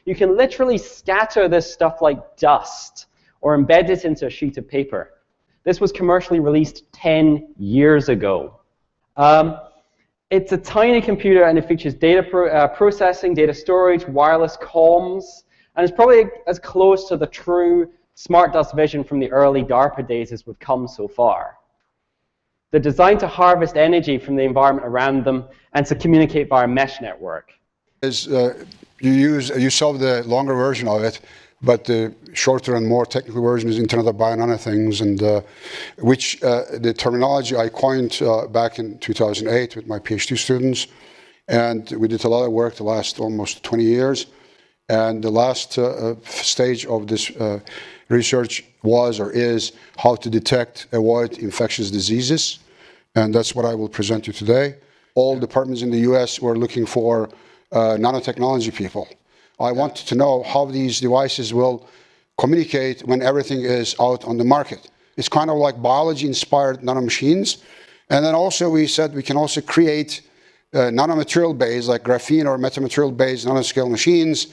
You can literally scatter this stuff like dust or embed it into a sheet of paper. This was commercially released 10 years ago. It's a tiny computer, and it features data processing, data storage, wireless comms, and it's probably as close to the true smart dust vision from the early DARPA days as we've come so far. They're designed to harvest energy from the environment around them and to communicate via a mesh network. You saw the longer version of it, but the shorter and more technical version is Internet of Bio-Nano Things, and which the terminology I coined back in 2008 with my PhD students, and we did a lot of work the last almost 20 years. And the last stage of this research was or is how to detect, avoid infectious diseases, and that's what I will present you today. All departments in the US were looking for nanotechnology people. I want to know how these devices will communicate when everything is out on the market. It's kind of like biology-inspired nanomachines. And then also we said we can also create nanomaterial-based, like graphene or metamaterial-based nanoscale machines,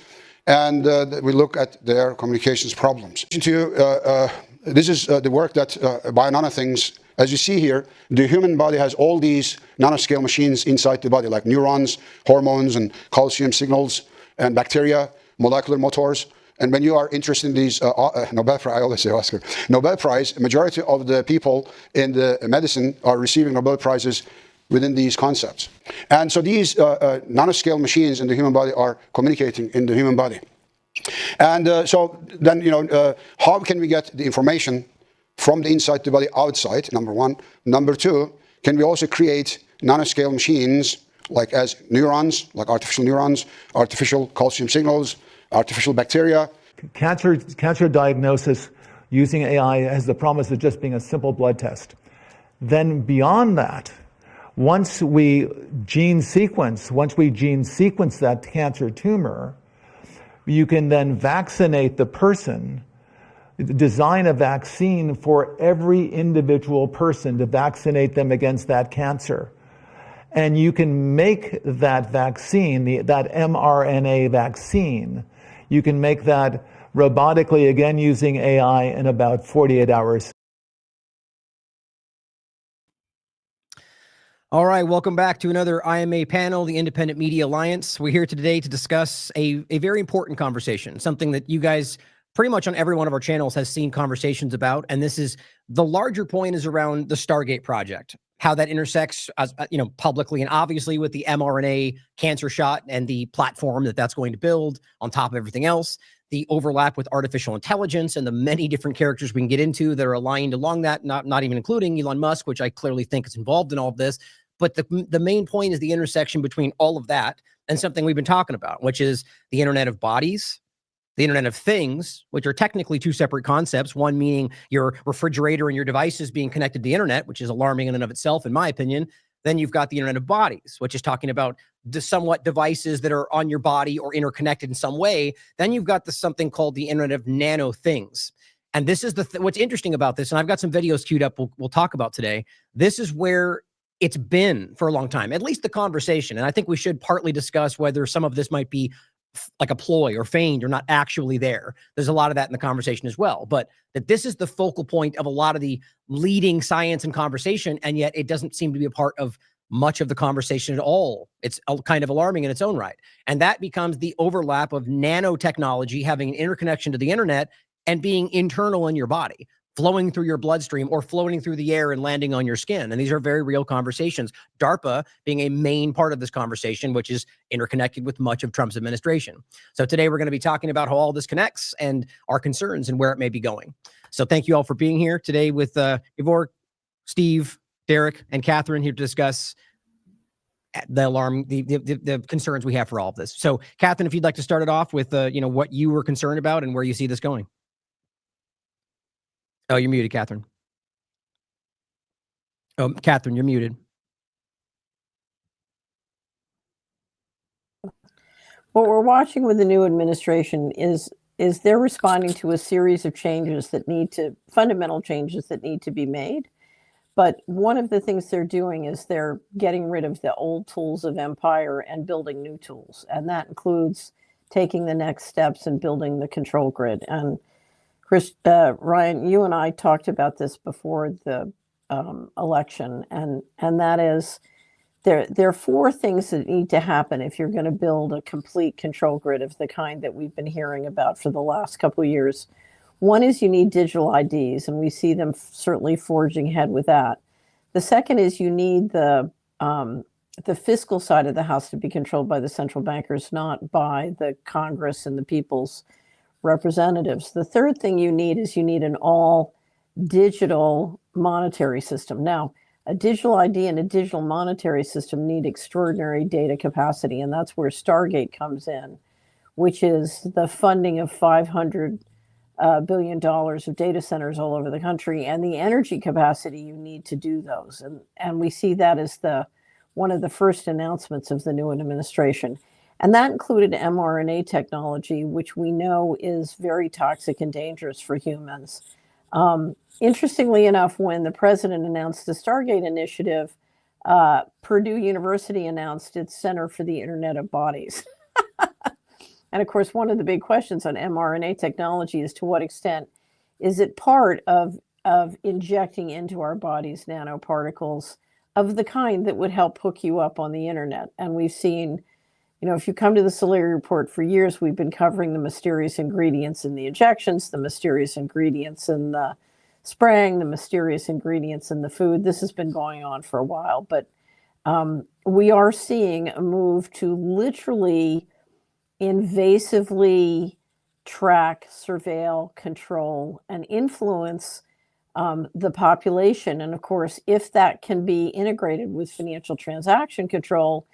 and we look at their communications problems. This is the work that Bio-Nano Things, as you see here, the human body has all these nanoscale machines inside the body, like neurons, hormones, and calcium signals, and bacteria, molecular motors. And when you are interested in these Nobel Prize, I always say Oscar, Nobel Prize, majority of the people in the medicine are receiving Nobel Prizes within these concepts. And so these nanoscale machines in the human body are communicating in the human body. And so then, how can we get the information from the inside the body outside, number one. Number two, can we also create nanoscale machines like as neurons, like artificial neurons, artificial calcium signals, artificial bacteria. Cancer diagnosis using AI has the promise of just being a simple blood test. Then beyond that, once we gene sequence that cancer tumor, you can then vaccinate the person, design a vaccine for every individual person to vaccinate them against that cancer. And you can make that vaccine, that mRNA vaccine, you can make that robotically, again using AI, in about 48 hours. All right, welcome back to another IMA panel, the Independent Media Alliance. We're here today to discuss a very important conversation, something that you guys pretty much on every one of our channels has seen conversations about. And this is, the larger point is around the Stargate Project, how that intersects, as publicly and obviously with the mRNA cancer shot and the platform that that's going to build on top of everything else, the overlap with artificial intelligence and the many different characters we can get into that are aligned along that, not even including Elon Musk, which I clearly think is involved in all of this. But the main point is the intersection between all of that and something we've been talking about, which is the Internet of Bodies, the Internet of Things, which are technically two separate concepts, one meaning your refrigerator and your devices being connected to the internet, which is alarming in and of itself, in my opinion. Then you've got the Internet of Bodies, which is talking about the somewhat devices that are on your body or interconnected in some way. Then you've got something called the Internet of Nano Things. And this is what's interesting about this, and I've got some videos queued up we'll talk about today. This is where it's been for a long time, at least the conversation. And I think we should partly discuss whether some of this might be like a ploy or feigned or not actually there. There's a lot of that in the conversation as well, but that this is the focal point of a lot of the leading science and conversation, and yet it doesn't seem to be a part of much of the conversation at all. It's kind of alarming in its own right. And that becomes the overlap of nanotechnology having an interconnection to the internet and being internal in your body, flowing through your bloodstream or floating through the air and landing on your skin. And these are very real conversations. DARPA being a main part of this conversation, which is interconnected with much of Trump's administration. So today we're going to be talking about how all this connects and our concerns and where it may be going. So thank you all for being here today with Ivor, Steve, Derrick, and Catherine here to discuss the concerns we have for all of this. So Catherine, if you'd like to start it off with what you were concerned about and where you see this going. Oh, you're muted, Catherine. Oh, Catherine, you're muted. What we're watching with the new administration is they're responding to a series of changes that fundamental changes that need to be made. But one of the things they're doing is they're getting rid of the old tools of empire and building new tools. And that includes taking the next steps and building the control grid. And Ryan, you and I talked about this before the election, and that is there are four things that need to happen if you're going to build a complete control grid of the kind that we've been hearing about for the last couple of years. One is you need digital IDs, and we see them certainly forging ahead with that. The second is you need the fiscal side of the house to be controlled by the central bankers, not by the Congress and the people's representatives. The third thing you need is you need an all digital monetary system. Now, a digital ID and a digital monetary system need extraordinary data capacity, and that's where Stargate comes in, which is the funding of $500 billion of data centers all over the country and the energy capacity you need to do those. And we see that as one of the first announcements of the new administration. And that included mRNA technology, which we know is very toxic and dangerous for humans. Interestingly enough, when the president announced the Stargate initiative, Purdue University announced its Center for the Internet of Bodies. And of course, one of the big questions on mRNA technology is to what extent is it part of injecting into our bodies nanoparticles of the kind that would help hook you up on the internet. And we've seen, if you come to the Solari report for years, we've been covering the mysterious ingredients in the injections, the mysterious ingredients in the spraying, the mysterious ingredients in the food. This has been going on for a while, but we are seeing a move to literally invasively track, surveil, control, and influence the population. And of course, if that can be integrated with financial transaction control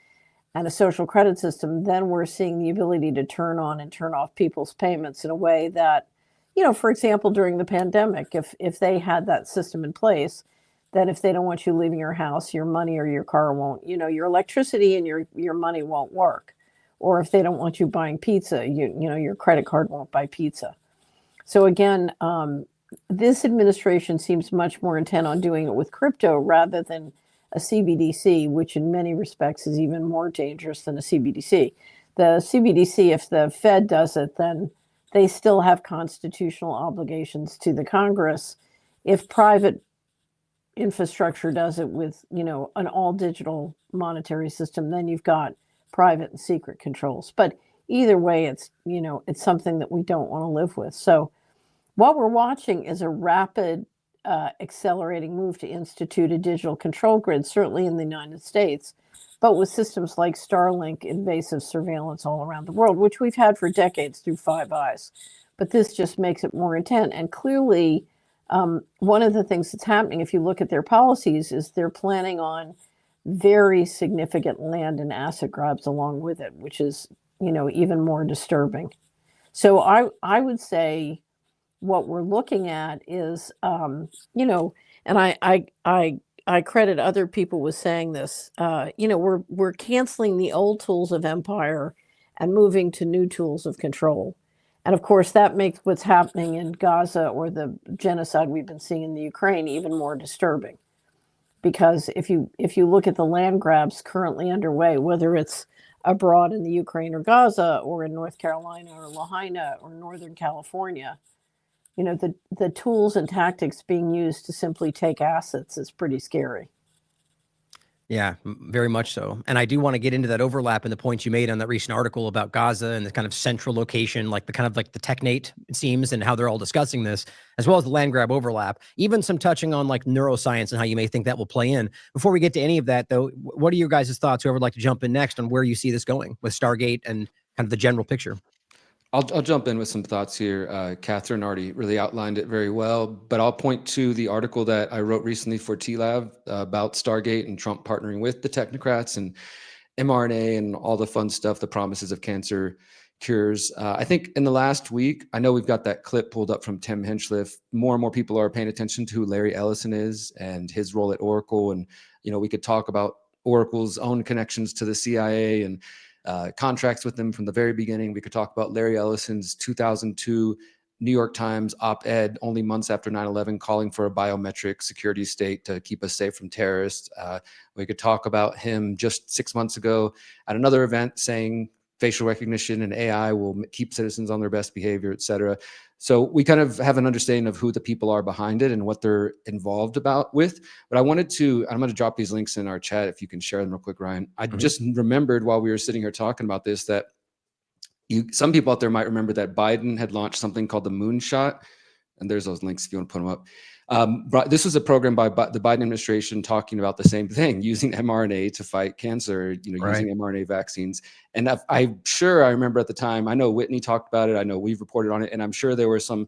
and a social credit system, then we're seeing the ability to turn on and turn off people's payments in a way that, for example, during the pandemic, if they had that system in place, that if they don't want you leaving your house, your money or your car won't, your electricity and your money won't work. Or if they don't want you buying pizza, your credit card won't buy pizza. So again, this administration seems much more intent on doing it with crypto rather than a CBDC, which in many respects is even more dangerous than a CBDC. The CBDC, if the Fed does it, then they still have constitutional obligations to the Congress. If private infrastructure does it with, an all digital monetary system, then you've got private and secret controls. But either way, it's something that we don't want to live with. So what we're watching is a rapid accelerating move to institute a digital control grid, certainly in the United States, but with systems like Starlink, invasive surveillance all around the world, which we've had for decades through Five Eyes. But this just makes it more intense. And clearly, one of the things that's happening, if you look at their policies, is they're planning on very significant land and asset grabs along with it, which is, even more disturbing. So I would say what we're looking at is, and I credit other people with saying this, we're canceling the old tools of empire and moving to new tools of control. And of course, that makes what's happening in Gaza or the genocide we've been seeing in the Ukraine even more disturbing. Because if you look at the land grabs currently underway, whether it's abroad in the Ukraine or Gaza or in North Carolina or Lahaina or Northern California, the tools and tactics being used to simply take assets is pretty scary. Yeah, very much so. And I do want to get into that overlap and the points you made on that recent article about Gaza and the kind of central location, like the technate, it seems, and how they're all discussing this, as well as the land grab overlap, even some touching on like neuroscience and how you may think that will play in. Before we get to any of that, though, what are your guys' thoughts, whoever would like to jump in next, on where you see this going with Stargate and kind of the general picture? I'll jump in with some thoughts here. Catherine already really outlined it very well, but I'll point to the article that I wrote recently for TLAV about Stargate and Trump partnering with the technocrats and mRNA and all the fun stuff, the promises of cancer cures. I think in the last week, I know we've got that clip pulled up from Tim Hinchcliffe. More and more people are paying attention to who Larry Ellison is and his role at Oracle. And, we could talk about Oracle's own connections to the CIA and contracts with them from the very beginning. We could talk about Larry Ellison's 2002 New York Times op-ed only months after 9/11 calling for a biometric security state to keep us safe from terrorists. We could talk about him just 6 months ago at another event saying facial recognition and AI will keep citizens on their best behavior, et cetera. So we kind of have an understanding of who the people are behind it and what they're involved with. But I'm going to drop these links in our chat if you can share them real quick, Ryan. I just remembered while we were sitting here talking about this that some people out there might remember that Biden had launched something called the Moonshot. And there's those links if you want to put them up. This was a program by the Biden administration talking about the same thing, using mRNA to fight cancer, using mRNA vaccines. And I'm sure I remember at the time, I know Whitney talked about it. I know we've reported on it. And I'm sure there were some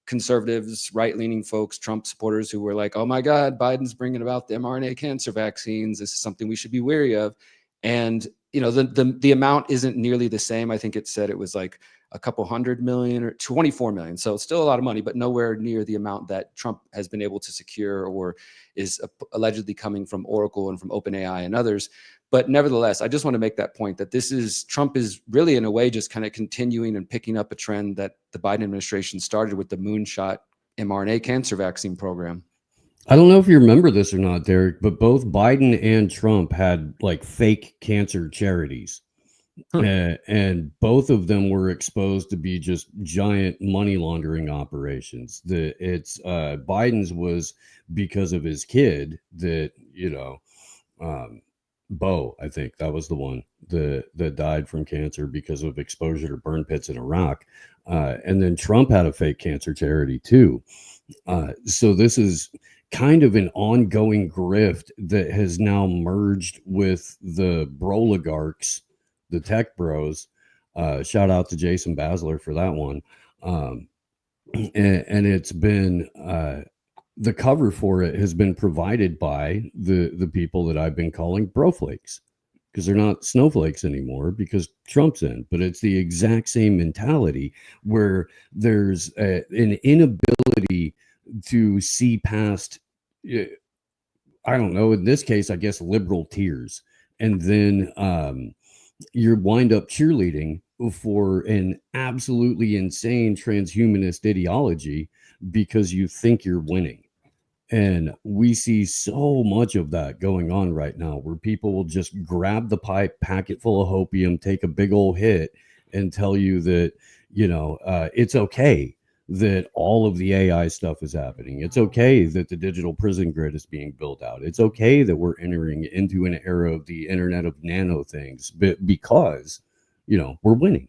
conservatives, right-leaning folks, Trump supporters who were like, oh my God, Biden's bringing about the mRNA cancer vaccines. This is something we should be wary of. And, the amount isn't nearly the same. I think it said it was like a couple $100 million or 24 million. So it's still a lot of money, but nowhere near the amount that Trump has been able to secure or is allegedly coming from Oracle and from OpenAI and others. But nevertheless, I just want to make that point that Trump is really in a way just kind of continuing and picking up a trend that the Biden administration started with the Moonshot mRNA cancer vaccine program. I don't know if you remember this or not, Derek, but both Biden and Trump had like fake cancer charities. And both of them were exposed to be just giant money laundering operations. Biden's was because of his kid that, Bo, I think that was the one that died from cancer because of exposure to burn pits in Iraq. And then Trump had a fake cancer charity too. So this is kind of an ongoing grift that has now merged with the broligarchs, the tech bros. Shout out to Jason Basler for that one. And it's been the cover for it has been provided by the people that I've been calling broflakes, because they're not snowflakes anymore because Trump's in. But it's the exact same mentality where there's an inability to see past, I don't know, in this case, I guess, liberal tears. And then you wind up cheerleading for an absolutely insane transhumanist ideology because you think you're winning. And we see so much of that going on right now, where people will just grab the pipe, pack it full of hopium, take a big old hit, and tell you that, it's okay that all of the AI stuff is happening. It's okay that the digital prison grid is being built out. It's okay that we're entering into an era of the Internet of Nano Things, but because, we're winning.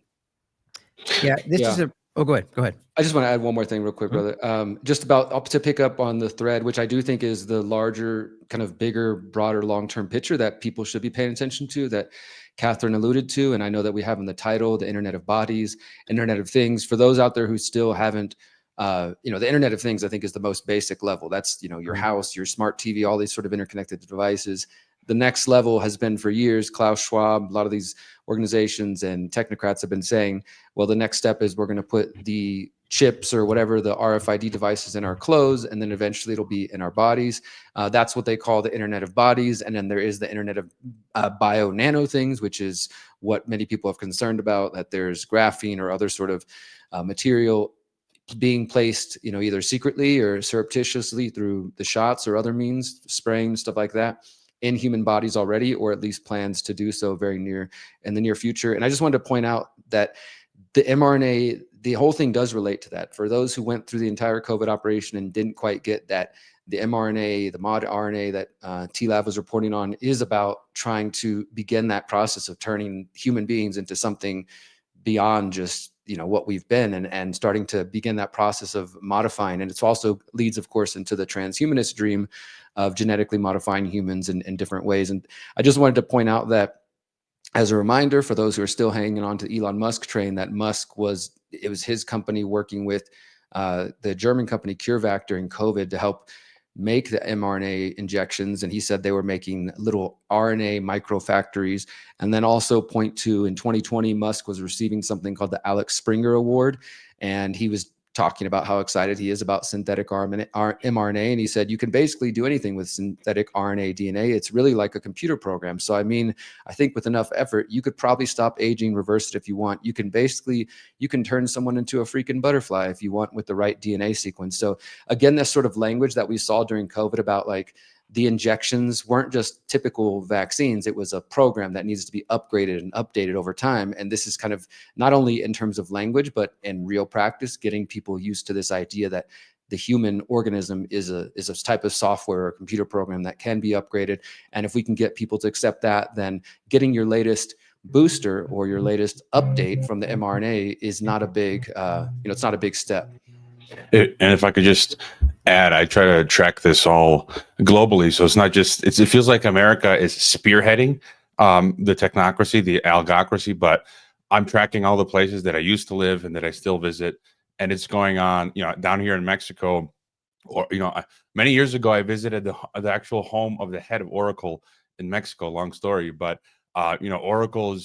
Yeah, this is oh, go ahead. I just want to add one more thing real quick, brother. Just about to pick up on the thread, which I do think is the larger, kind of bigger, broader, long-term picture that people should be paying attention to, that Catherine alluded to. And I know that we have in the title, the Internet of Bodies, Internet of Things. For those out there who still haven't, the Internet of Things, I think, is the most basic level. That's, your house, your smart TV, all these sort of interconnected devices. The next level has been for years, Klaus Schwab, a lot of these organizations and technocrats have been saying, well, the next step is we're going to put the chips or whatever, the RFID devices in our clothes, and then eventually it'll be in our bodies. That's what they call the Internet of Bodies. And then there is the Internet of Bio-Nano Things, which is what many people have concerned about, that there's graphene or other sort of material being placed, either secretly or surreptitiously through the shots or other means, spraying, stuff like that, in human bodies already, or at least plans to do so in the near future. And I just wanted to point out that the mRNA, the whole thing does relate to that. For those who went through the entire COVID operation and didn't quite get that, the mRNA, the mod RNA that TLAV was reporting on is about trying to begin that process of turning human beings into something beyond just what we've been, and starting to begin that process of modifying. And it also leads, of course, into the transhumanist dream of genetically modifying humans in different ways. And I just wanted to point out that, as a reminder for those who are still hanging on to the Elon Musk train, that it was his company working with the German company CureVac during COVID to help make the mRNA injections. And he said they were making little RNA microfactories. And then also point to, in 2020, Musk was receiving something called the Alex Springer Award. And he was talking about how excited he is about synthetic mRNA. And he said, you can basically do anything with synthetic RNA DNA. It's really like a computer program. So, I think with enough effort, you could probably stop aging, reverse it if you want. You can turn someone into a freaking butterfly if you want with the right DNA sequence. So again, this sort of language that we saw during COVID about like the injections weren't just typical vaccines. It was a program that needs to be upgraded and updated over time. And this is kind of not only in terms of language, but in real practice, getting people used to this idea that the human organism is a type of software or computer program that can be upgraded. And if we can get people to accept that, then getting your latest booster or your latest update from the mRNA is not a big, it's not a big step. And if I could just add, I try to track this all globally. So it's not just, it feels like America is spearheading the technocracy, the algocracy, but I'm tracking all the places that I used to live and that I still visit. And it's going on, down here in Mexico, or, many years ago, I visited the actual home of the head of Oracle in Mexico, long story, but Oracle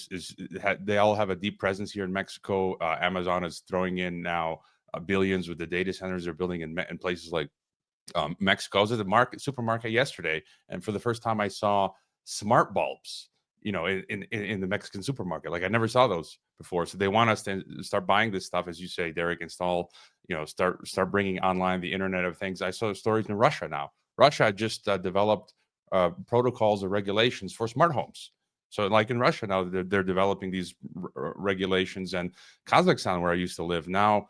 they all have a deep presence here in Mexico. Amazon is throwing in now billions with the data centers they're building in places like Mexico. I was at the supermarket yesterday, and for the first time I saw smart bulbs, in the Mexican supermarket. Like I never saw those before. So they want us to start buying this stuff, as you say, Derrick, install, start bringing online the Internet of Things. I saw stories in Russia now. Russia just developed protocols or regulations for smart homes. So like in Russia now, they're developing these regulations. And Kazakhstan, where I used to live, now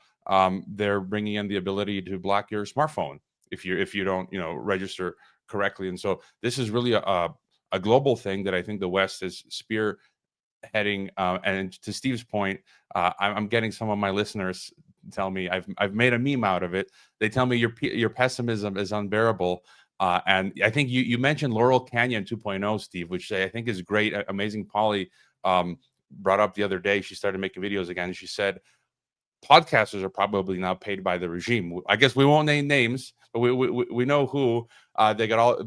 they're bringing in the ability to block your smartphone if you don't register correctly. And so this is really a global thing that I think the West is spearheading. And to Steve's point, I'm getting some of my listeners tell me I've made a meme out of it. They tell me your pessimism is unbearable. And I think you mentioned Laurel Canyon 2.0, Steve, which I think is great. Amazing Polly brought up the other day. She started making videos again. And she said, podcasters are probably now paid by the regime. I guess we won't name names, but we know who. They get all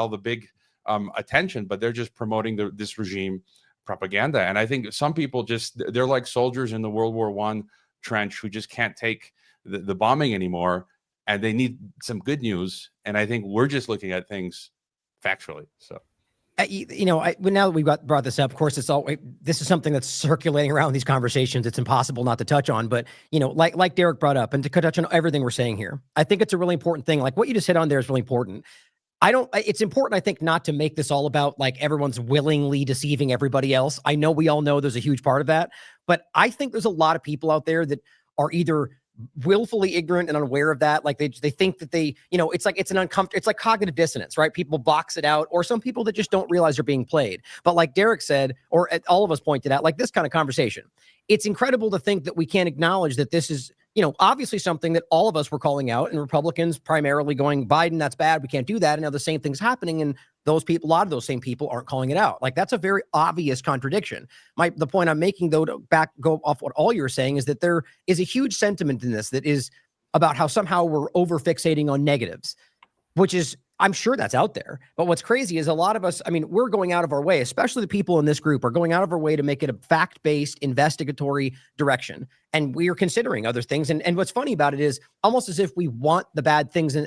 the big attention, but they're just promoting this regime propaganda. And I think some people they're like soldiers in the World War I trench who just can't take the bombing anymore, and they need some good news. And I think we're just looking at things factually. So. Now that we brought this up, of course, this is something that's circulating around these conversations. It's impossible not to touch on, but like Derrick brought up, and to touch on everything we're saying here, I think it's a really important thing. Like what you just hit on there is really important. It's important, I think, not to make this all about like everyone's willingly deceiving everybody else. I know we all know there's a huge part of that, but I think there's a lot of people out there that are either willfully ignorant and unaware of that. Like they think that it's like cognitive dissonance, right? People box it out, or some people that just don't realize they're being played. But like Derrick said, or all of us pointed out, like this kind of conversation, it's incredible to think that we can't acknowledge that this is, obviously something that all of us were calling out, and Republicans primarily going, Biden, that's bad, we can't do that. And now the same thing's happening, and a lot of those same people aren't calling it out. Like that's a very obvious contradiction. The point I'm making, though, to go off what all you're saying, is that there is a huge sentiment in this that is about how somehow we're over fixating on negatives, which is, I'm sure that's out there. But what's crazy is a lot of us, we're going out of our way, especially the people in this group are going out of our way to make it a fact-based investigatory direction. And we are considering other things. And what's funny about it is almost as if we want the bad things. And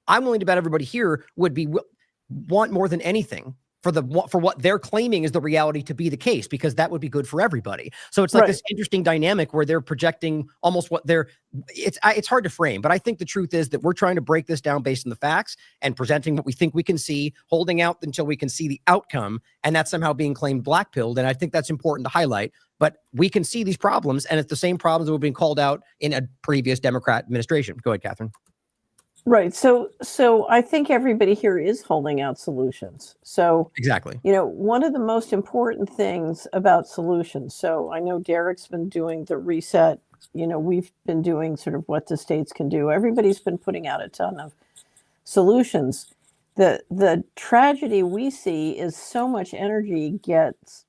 I'm willing to bet everybody here want more than anything for what they're claiming is the reality to be the case, because that would be good for everybody. So it's like this interesting dynamic where they're projecting almost it's hard to frame, but I think the truth is that we're trying to break this down based on the facts and presenting what we think we can see, holding out until we can see the outcome, and that's somehow being claimed black-pilled. And I think that's important to highlight, but we can see these problems, and it's the same problems that were being called out in a previous Democrat administration. Go ahead, Catherine. Right. So I think everybody here is holding out solutions. So exactly, one of the most important things about solutions. So I know Derrick's been doing the reset. We've been doing sort of what the states can do. Everybody's been putting out a ton of solutions. The tragedy we see is so much energy gets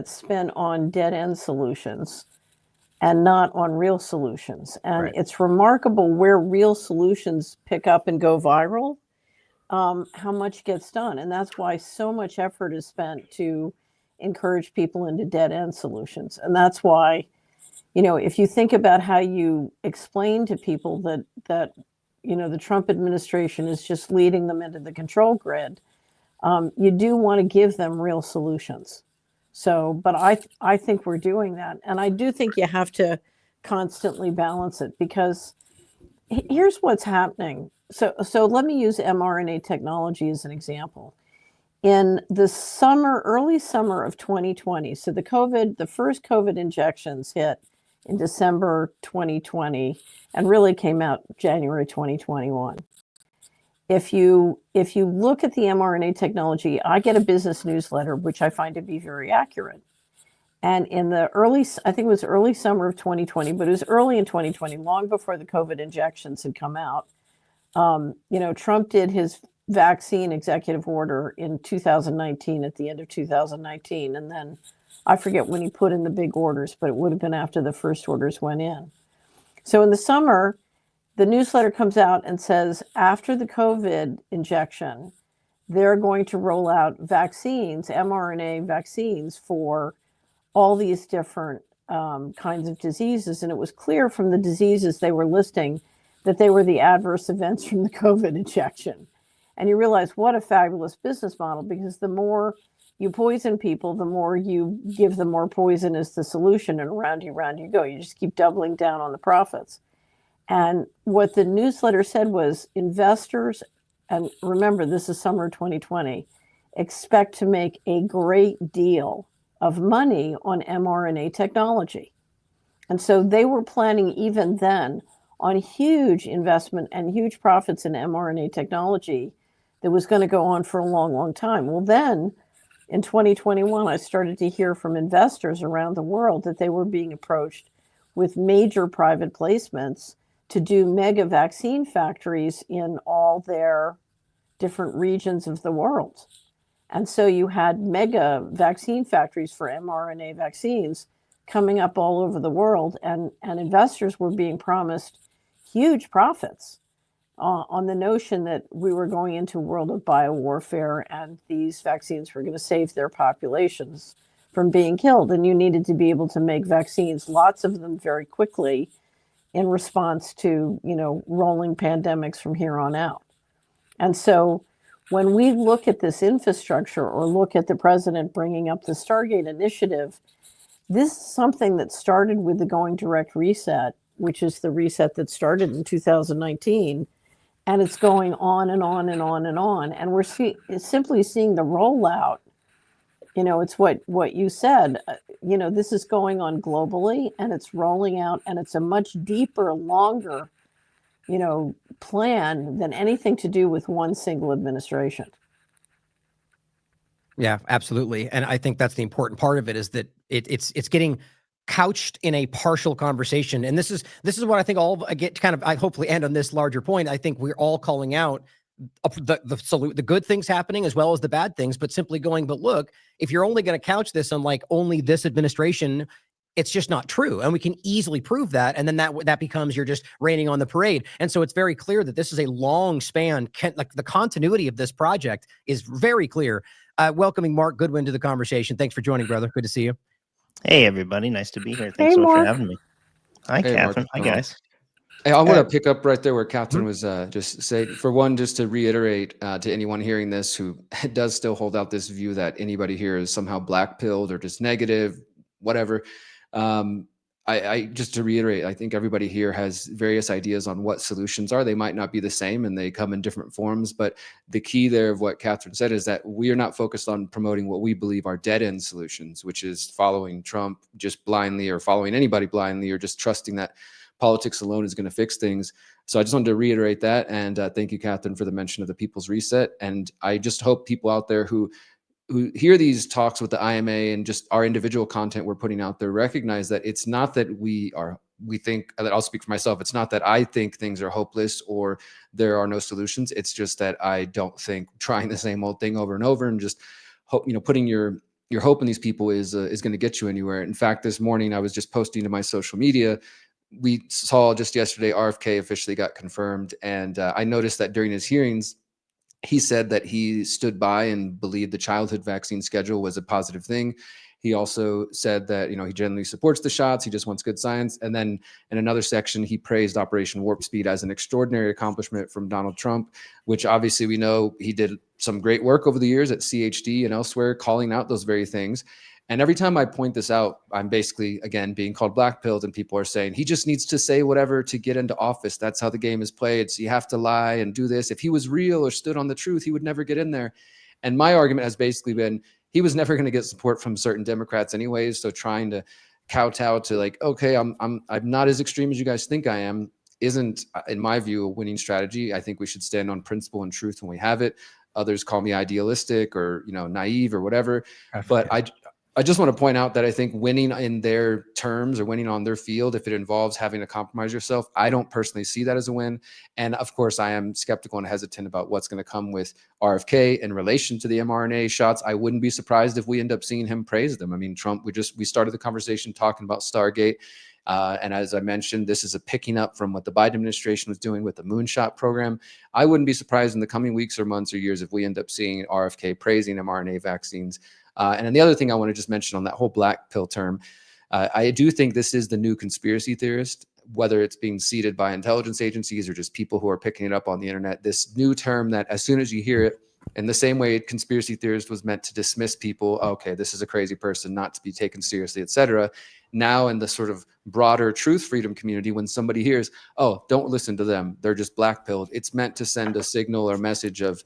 spent on dead end solutions and not on real solutions. And It's remarkable where real solutions pick up and go viral, how much gets done. And that's why so much effort is spent to encourage people into dead end solutions. And that's why, if you think about how you explain to people that the Trump administration is just leading them into the control grid, you do want to give them real solutions. So, but I think we're doing that. And I do think you have to constantly balance it, because here's what's happening. So let me use mRNA technology as an example. In the early summer of 2020, so the first COVID injections hit in December 2020 and really came out January 2021. If you look at the mRNA technology, I get a business newsletter, which I find to be very accurate. And in the I think it was early summer of 2020, but it was early in 2020, long before the COVID injections had come out. Trump did his vaccine executive order in 2019, at the end of 2019. And then I forget when he put in the big orders, but it would have been after the first orders went in. So in the summer, the newsletter comes out and says, after the COVID injection, they're going to roll out vaccines, mRNA vaccines, for all these different kinds of diseases. And it was clear from the diseases they were listing that they were the adverse events from the COVID injection. And you realize what a fabulous business model, because the more you poison people, the more you give them more poison as the solution, and round you go. You just keep doubling down on the profits. And what the newsletter said was, investors, and remember, this is summer 2020, expect to make a great deal of money on mRNA technology. And so they were planning even then on huge investment and huge profits in mRNA technology that was going to go on for a long, long time. Well, then in 2021, I started to hear from investors around the world that they were being approached with major private placements to do mega vaccine factories in all their different regions of the world. And so you had mega vaccine factories for mRNA vaccines coming up all over the world, and investors were being promised huge profits on the notion that we were going into a world of biowarfare, and these vaccines were going to save their populations from being killed. And you needed to be able to make vaccines, lots of them, very quickly in response to, rolling pandemics from here on out. And so when we look at this infrastructure, or look at the president bringing up the Stargate initiative, this is something that started with the Going Direct reset, which is the reset that started in 2019. And it's going on and on and on and on. And we're simply seeing the rollout. It's what you said. This is going on globally, and it's rolling out, and it's a much deeper, longer, plan than anything to do with one single administration. Yeah, absolutely. And I think that's the important part of it, is that it's getting couched in a partial conversation. And this is what I think I get kind of, I hopefully end on this larger point. I think we're all calling out the good things happening as well as the bad things, but simply going, but look, if you're only going to couch this on like only this administration, it's just not true. And we can easily prove that. And then that becomes, you're just raining on the parade. And so it's very clear that this is a long span, like the continuity of this project is very clear. Welcoming Mark Goodwin to the conversation. Thanks for joining, brother. Good to see you. Hey, everybody. Nice to be here. Thanks so much for having me. Hi, Hey, Catherine. Mark. Hi, guys. Hey, I want to pick up right there where Catherine was just say, for one, just to reiterate to anyone hearing this who does still hold out this view that anybody here is somehow black-pilled or just negative, whatever. I just to reiterate, I think everybody here has various ideas on what solutions are. They might not be the same, and they come in different forms. But the key there of what Catherine said is that we are not focused on promoting what we believe are dead-end solutions, which is following Trump just blindly, or following anybody blindly, or just trusting that politics alone is going to fix things. So I just wanted to reiterate that. And thank you, Catherine, for the mention of the People's Reset. And I just hope people out there who hear these talks with the IMA and just our individual content we're putting out there recognize that it's not that we think that, I'll speak for myself, it's not that I think things are hopeless or there are no solutions. It's just that I don't think trying the same old thing over and over and just hope, putting your hope in these people is going to get you anywhere. In fact, this morning I was just posting to my social media. We saw just yesterday RFK officially got confirmed, and I noticed that during his hearings, he said that he stood by and believed the childhood vaccine schedule was a positive thing. He also said that, he generally supports the shots. He just wants good science. And then in another section, he praised Operation Warp Speed as an extraordinary accomplishment from Donald Trump, which obviously we know he did some great work over the years at CHD and elsewhere, calling out those very things. And every time I point this out, I'm basically, again, being called black-pilled, and people are saying, he just needs to say whatever to get into office. That's how the game is played. So you have to lie and do this. If he was real or stood on the truth, he would never get in there. And my argument has basically been, he was never going to get support from certain Democrats anyways. So trying to kowtow to like, okay, I'm not as extreme as you guys think I am, isn't, in my view, a winning strategy. I think we should stand on principle and truth when we have it. Others call me idealistic or, naive or whatever. But I just want to point out that I think winning in their terms or winning on their field, if it involves having to compromise yourself, I don't personally see that as a win. And of course, I am skeptical and hesitant about what's going to come with RFK in relation to the mRNA shots. I wouldn't be surprised if we end up seeing him praise them. I mean, Trump, we started the conversation talking about Stargate. And as I mentioned, this is a picking up from what the Biden administration was doing with the moonshot program. I wouldn't be surprised in the coming weeks or months or years if we end up seeing RFK praising mRNA vaccines. And then the other thing I want to just mention on that whole black pill term, I do think this is the new conspiracy theorist, whether it's being seeded by intelligence agencies or just people who are picking it up on the internet. This new term that as soon as you hear it, in the same way conspiracy theorist was meant to dismiss people, okay, this is a crazy person, not to be taken seriously, etc. Now in the sort of broader truth freedom community, when somebody hears, oh, don't listen to them, they're just black pilled, it's meant to send a signal or message of,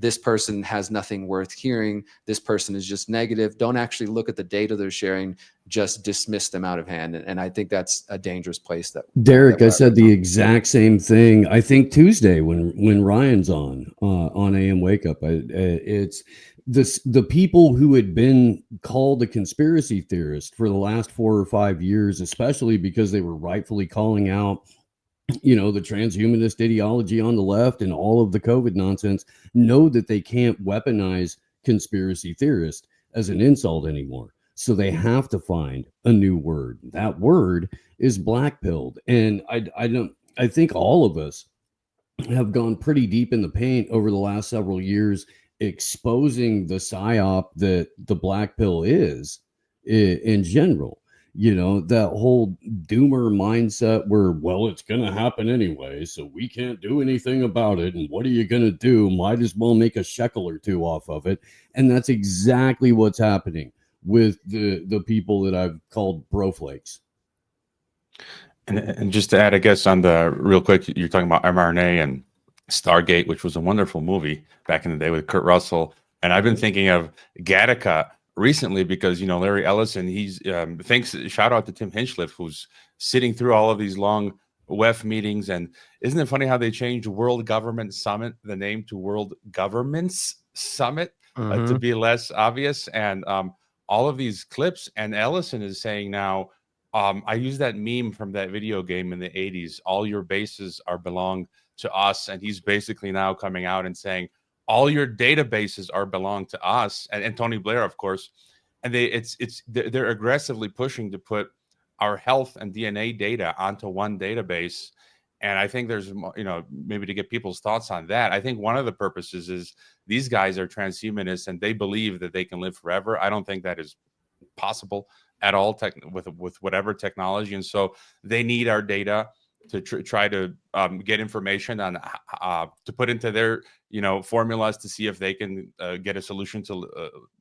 this person has nothing worth hearing. This person is just negative. Don't actually look at the data they're sharing. Just dismiss them out of hand. And I think that's a dangerous place. Derrick, I said the exact same thing. I think Tuesday when Ryan's on AM Wake Up, it's the people who had been called a conspiracy theorist for the last 4 or 5 years, especially because they were rightfully calling out the transhumanist ideology on the left and all of the COVID nonsense, know that they can't weaponize conspiracy theorist as an insult anymore. So they have to find a new word. That word is black-pilled. And I think all of us have gone pretty deep in the paint over the last several years, exposing the psyop that the black pill is in general. That whole doomer mindset where, well, it's going to happen anyway, so we can't do anything about it. And what are you going to do? Might as well make a shekel or two off of it. And that's exactly what's happening with the people that I've called broflakes. And just to add, I guess, on the real quick, you're talking about mRNA and Stargate, which was a wonderful movie back in the day with Kurt Russell. And I've been thinking of Gattaca recently because Larry Ellison, he's shout out to Tim Hinchcliffe, who's sitting through all of these long WEF meetings. And isn't it funny how they changed World Government Summit, the name, to World Governments Summit to be less obvious? And all of these clips, and Ellison is saying now, I use that meme from that video game in the 80s, all your bases belong to us. And he's basically now coming out and saying, all your databases belong to us, and Tony Blair, of course, and they're aggressively pushing to put our health and DNA data onto one database. And I think there's, maybe to get people's thoughts on that. I think one of the purposes is these guys are transhumanists and they believe that they can live forever. I don't think that is possible at all with whatever technology, and so they need our data to try to get information on to put into their formulas to see if they can get a solution to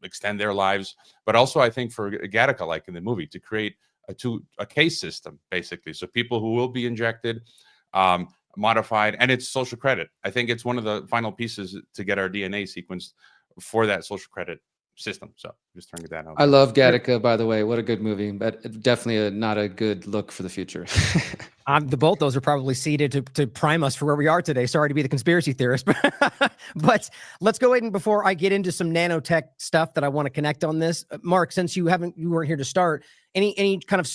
extend their lives. But also, I think for Gattaca, like in the movie, to create a case system basically, so people who will be injected, modified, and it's social credit. I think it's one of the final pieces to get our DNA sequenced for that social credit system. So just throwing that out. I love Gattaca, by the way. What a good movie, but definitely not a good look for the future. Both those are probably seeded to prime us for where we are today. Sorry to be the conspiracy theorist, but let's go ahead and before I get into some nanotech stuff that I want to connect on this, Mark, since you weren't here to start, any kind of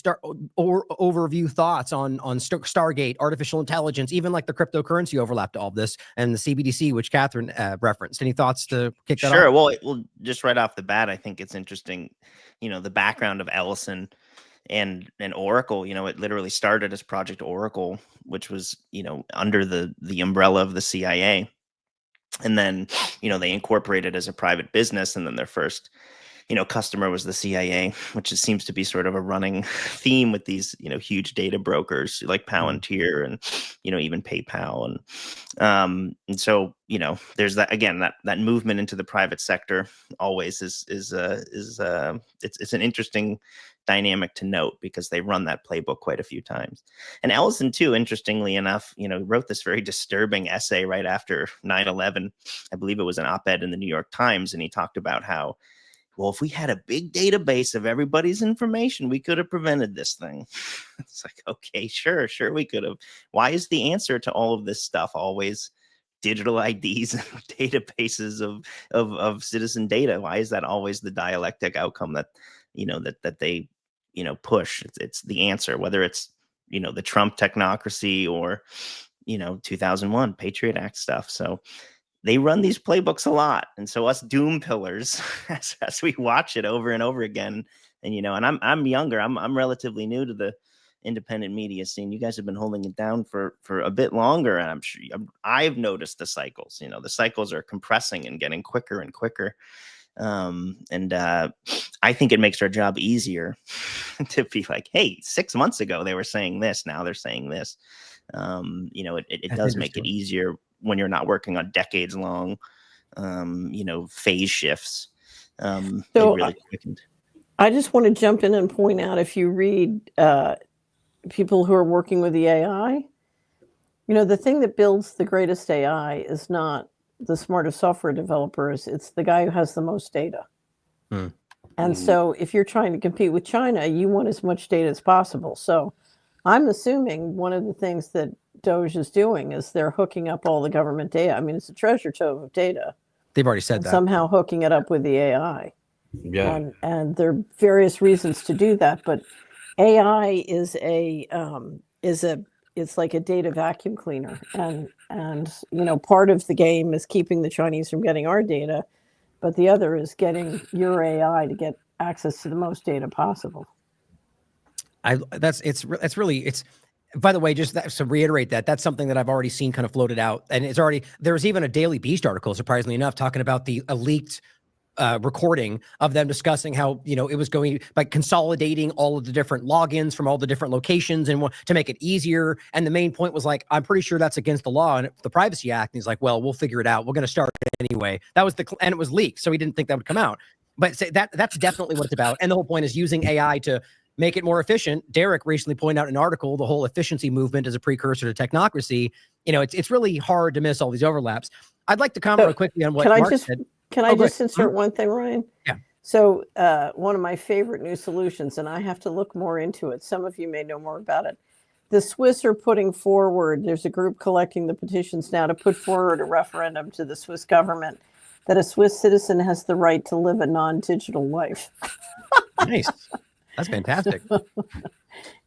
overview thoughts on Stargate, artificial intelligence, even like the cryptocurrency overlap to all of this, and the CBDC, which Catherine referenced. Any thoughts to kick that off? Sure. Well, just right off the bat, I think it's interesting, the background of Ellison and Oracle. It literally started as Project Oracle, which was, under the umbrella of the CIA. And then, they incorporated as a private business. And then their first, customer was the CIA, which seems to be sort of a running theme with these, huge data brokers like Palantir and, even PayPal. And so, there's that, again, that movement into the private sector always is it's an interesting dynamic to note, because they run that playbook quite a few times. And Ellison too, interestingly enough, wrote this very disturbing essay right after 9/11. I believe it was an op-ed in the New York Times. And he talked about how, well, if we had a big database of everybody's information, we could have prevented this thing. It's like, okay, sure we could have. Why is the answer to all of this stuff always digital IDs and databases of citizen data? Why is that always the dialectic outcome that that they push? It's the answer, whether it's the Trump technocracy or 2001 Patriot Act stuff. So they run these playbooks a lot, and so us doom pillars, as we watch it over and over again, and and I'm younger, I'm relatively new to the independent media scene. You guys have been holding it down for a bit longer, and I'm sure I've noticed the cycles. The cycles are compressing and getting quicker and quicker. And I think it makes our job easier to be like, hey, 6 months ago they were saying this, now they're saying this. It does make it easier when you're not working on decades long phase shifts. So really I just want to jump in and point out, if you read people who are working with the AI, the thing that builds the greatest AI is not the smartest software developers, it's the guy who has the most data. And so if you're trying to compete with China, you want as much data as possible. So I'm assuming one of the things that Doge is doing is they're hooking up all the government data. I mean, it's a treasure trove of data. They've already said that. Somehow hooking it up with the AI. Yeah. And there are various reasons to do that, but AI is it's like a data vacuum cleaner, and part of the game is keeping the Chinese from getting our data, but the other is getting your AI to get access to the most data possible. By the way, just to reiterate that's something that I've already seen kind of floated out, and there's even a Daily Beast article, surprisingly enough, talking about a leaked recording of them discussing how it was going by consolidating all of the different logins from all the different locations and to make it easier. And the main point was like, I'm pretty sure that's against the law and the Privacy Act. And he's like, well, we'll figure it out. We're going to start it anyway. That was and it was leaked, so he didn't think that would come out. But that's definitely what it's about. And the whole point is using AI to make it more efficient. Derrick recently pointed out in an article, the whole efficiency movement is a precursor to technocracy. It's really hard to miss all these overlaps. I'd like to comment real quickly on what Mark said. Can I just insert one thing, Ryan? Yeah. So one of my favorite new solutions, and I have to look more into it. Some of you may know more about it. The Swiss are putting forward, there's a group collecting the petitions now to put forward a referendum to the Swiss government that a Swiss citizen has the right to live a non-digital life. Nice. That's fantastic.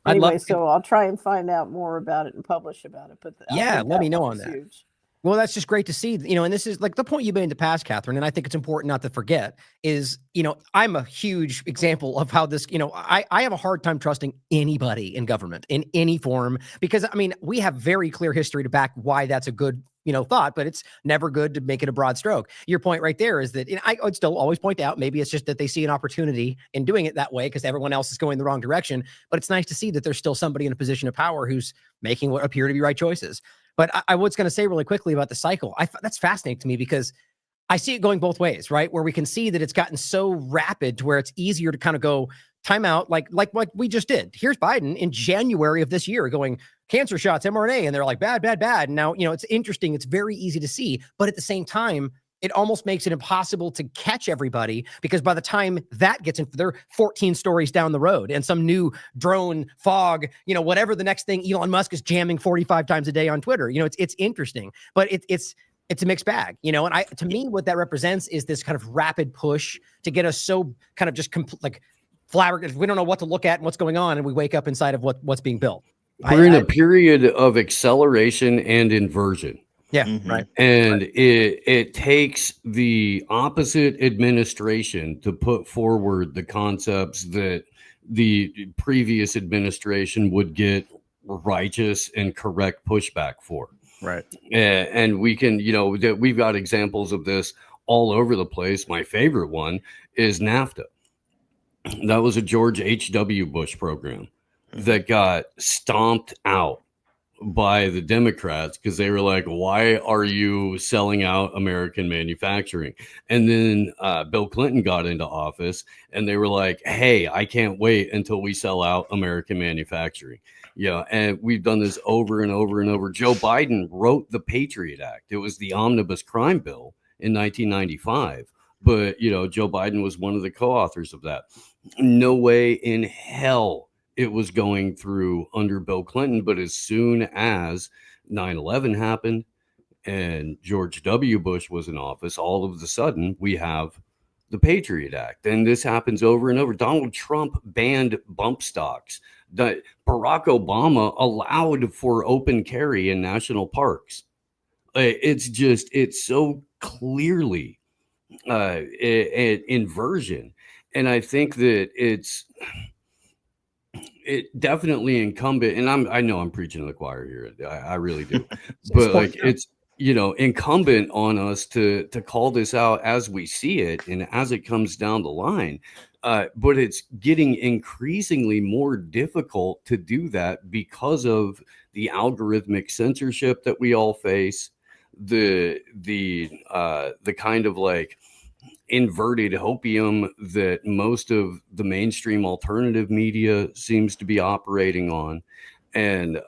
Anyway, so I'll try and find out more about it and publish about it. But yeah, let me know on that. Huge. Well, that's just great to see, and this is like the point you made in the past, Catherine, and I think it's important not to forget is, I'm a huge example of how this, I have a hard time trusting anybody in government in any form, because, we have very clear history to back why that's a good, thought, but it's never good to make it a broad stroke. Your point right there is that I would still always point out, maybe it's just that they see an opportunity in doing it that way because everyone else is going the wrong direction, but it's nice to see that there's still somebody in a position of power who's making what appear to be right choices. But I was going to say really quickly about the cycle. That's fascinating to me because I see it going both ways, right? Where we can see that it's gotten so rapid to where it's easier to kind of go time out, like we just did. Here's Biden in January of this year going cancer shots, mRNA, and they're like bad. And now, it's interesting. It's very easy to see, but at the same time, it almost makes it impossible to catch everybody because by the time that gets in, they're 14 stories down the road and some new drone fog, whatever the next thing Elon Musk is jamming 45 times a day on Twitter. It's interesting, but it's a mixed bag, and to me, what that represents is this kind of rapid push to get us so kind of just flabbergasted. We don't know what to look at and what's going on. And we wake up inside of what's being built. We're in a period of acceleration and inversion. Yeah, right. And it takes the opposite administration to put forward the concepts that the previous administration would get righteous and correct pushback for. Right. And we can, we've got examples of this all over the place. My favorite one is NAFTA. That was a George H.W. Bush program that got stomped out by the Democrats because they were like, why are you selling out American manufacturing? And then Bill Clinton got into office and they were like, hey, I can't wait until we sell out American manufacturing. Yeah, and we've done this over and over and over. Joe Biden wrote the Patriot Act. It was the omnibus crime bill in 1995. But, Joe Biden was one of the co-authors of that. No way in hell it was going through under Bill Clinton. But as soon as 9/11 happened and George W. Bush was in office, all of a sudden we have the Patriot Act. And this happens over and over. Donald Trump banned bump stocks. Barack Obama allowed for open carry in national parks. It's so clearly an inversion. And I think that it definitely incumbent, and I know I'm preaching to the choir here. I really do. But like it's incumbent on us to call this out as we see it and as it comes down the line. But it's getting increasingly more difficult to do that because of the algorithmic censorship that we all face, the kind of like inverted hopium that most of the mainstream alternative media seems to be operating on, and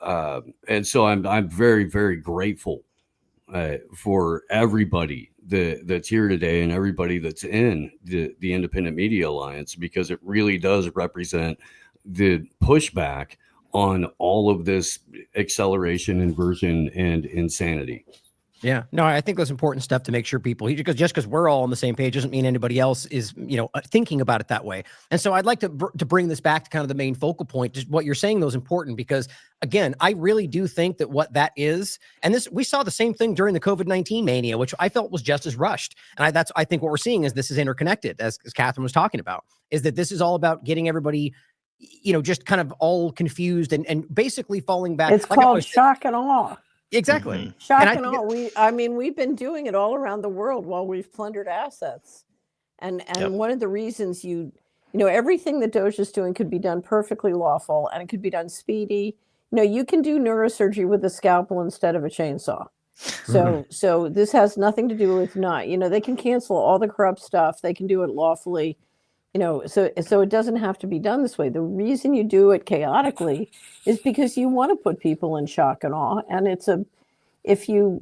so I'm very, very grateful for everybody that's here today and everybody that's in the Independent Media Alliance, because it really does represent the pushback on all of this acceleration, inversion, and insanity. Yeah, no, I think that's important stuff to make sure people, because we're all on the same page doesn't mean anybody else is, thinking about it that way. And so I'd like to bring this back to kind of the main focal point. Just what you're saying though is important, because again, I really do think that what that is, and we saw the same thing during the COVID-19 mania, which I felt was just as rushed. And I think what we're seeing is this is interconnected, as Catherine was talking about, is that this is all about getting everybody, just kind of all confused and basically falling back. It's called shock and awe. Exactly. Mm-hmm. Shock and awe. We've been doing it all around the world while we've plundered assets. And one of the reasons everything that Doge is doing could be done perfectly lawful, and it could be done speedy. You can do neurosurgery with a scalpel instead of a chainsaw. So this has nothing to do with they can cancel all the corrupt stuff. They can do it lawfully. So it doesn't have to be done this way. The reason you do it chaotically is because you want to put people in shock and awe. And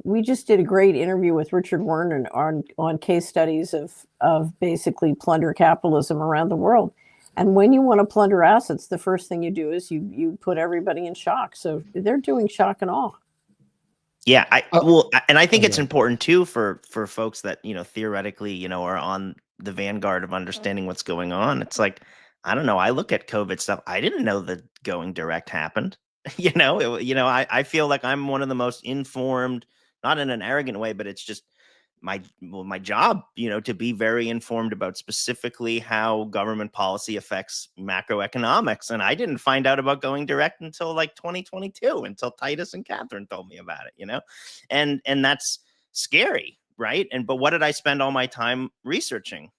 we just did a great interview with Richard Werner on case studies of basically plunder capitalism around the world. And when you want to plunder assets, the first thing you do is you put everybody in shock. So they're doing shock and awe. Yeah, I think it's important too for folks that theoretically are on the vanguard of understanding what's going on. It's like, I don't know. I look at COVID stuff. I didn't know that going direct happened. I feel like I'm one of the most informed, not in an arrogant way, but it's just my job, to be very informed about specifically how government policy affects macroeconomics. And I didn't find out about going direct until like 2022, until Titus and Catherine told me about it, and that's scary. Right. But what did I spend all my time researching?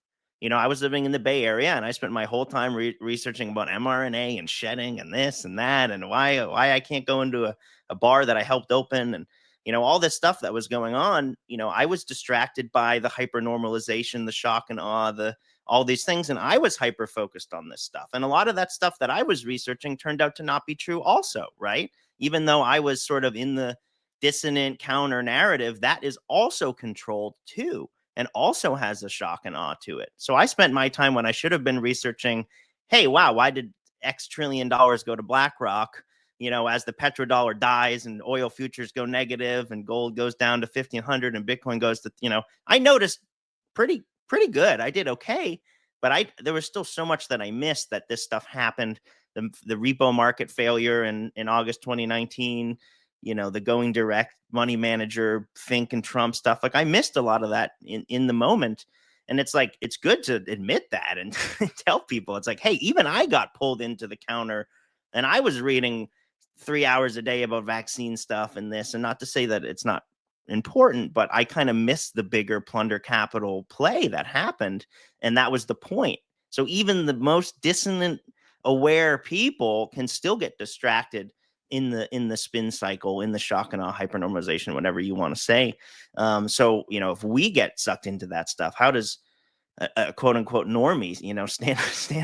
I was living in the Bay Area, and I spent my whole time researching about mRNA and shedding and this and that, and why I can't go into a bar that I helped open, and all this stuff that was going on. I was distracted by the hyper-normalization, the shock and awe, all these things, and I was hyper-focused on this stuff. And a lot of that stuff that I was researching turned out to not be true also, right? Even though I was sort of in the dissonant counter narrative, that is also controlled too, and also has a shock and awe to it. So I spent my time when I should have been researching, hey, wow, why did X trillion dollars go to BlackRock? As the petrodollar dies and oil futures go negative and gold goes down to 1,500 and Bitcoin goes to, I noticed pretty good. I did okay, but there was still so much that I missed that this stuff happened. The repo market failure in August 2019, the going direct money manager, Fink and Trump stuff. Like I missed a lot of that in the moment. And it's like, it's good to admit that and tell people, it's like, hey, even I got pulled into the counter, and I was reading 3 hours a day about vaccine stuff and this, and not to say that it's not important, but I kind of missed the bigger plunder capital play that happened. And that was the point. So even the most dissonant aware people can still get distracted in the spin cycle, in the shock and awe hypernormalization, whatever you want to say. So, you know, if we get sucked into that stuff, how does a quote unquote normie, you know, stand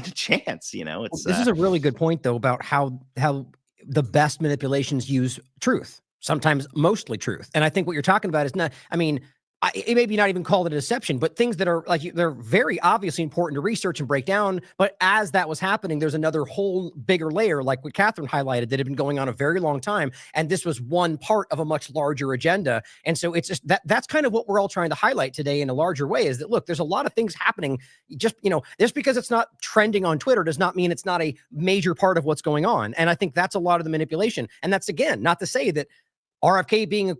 a chance? You know, it's This is a really good point though, about how the best manipulations use truth, sometimes mostly truth. And I think what you're talking about is not, I mean, it may be not even called a deception, but things that are like, they're very obviously important to research and break down. But as that was happening, there's another whole bigger layer, like what Catherine highlighted, that had been going on a very long time. And this was one part of a much larger agenda. And so it's just that's kind of what we're all trying to highlight today in a larger way, is that, look, there's a lot of things happening. Just, you know, just because it's not trending on Twitter does not mean it's not a major part of what's going on. And I think that's a lot of the manipulation. And that's, again, not to say that RFK being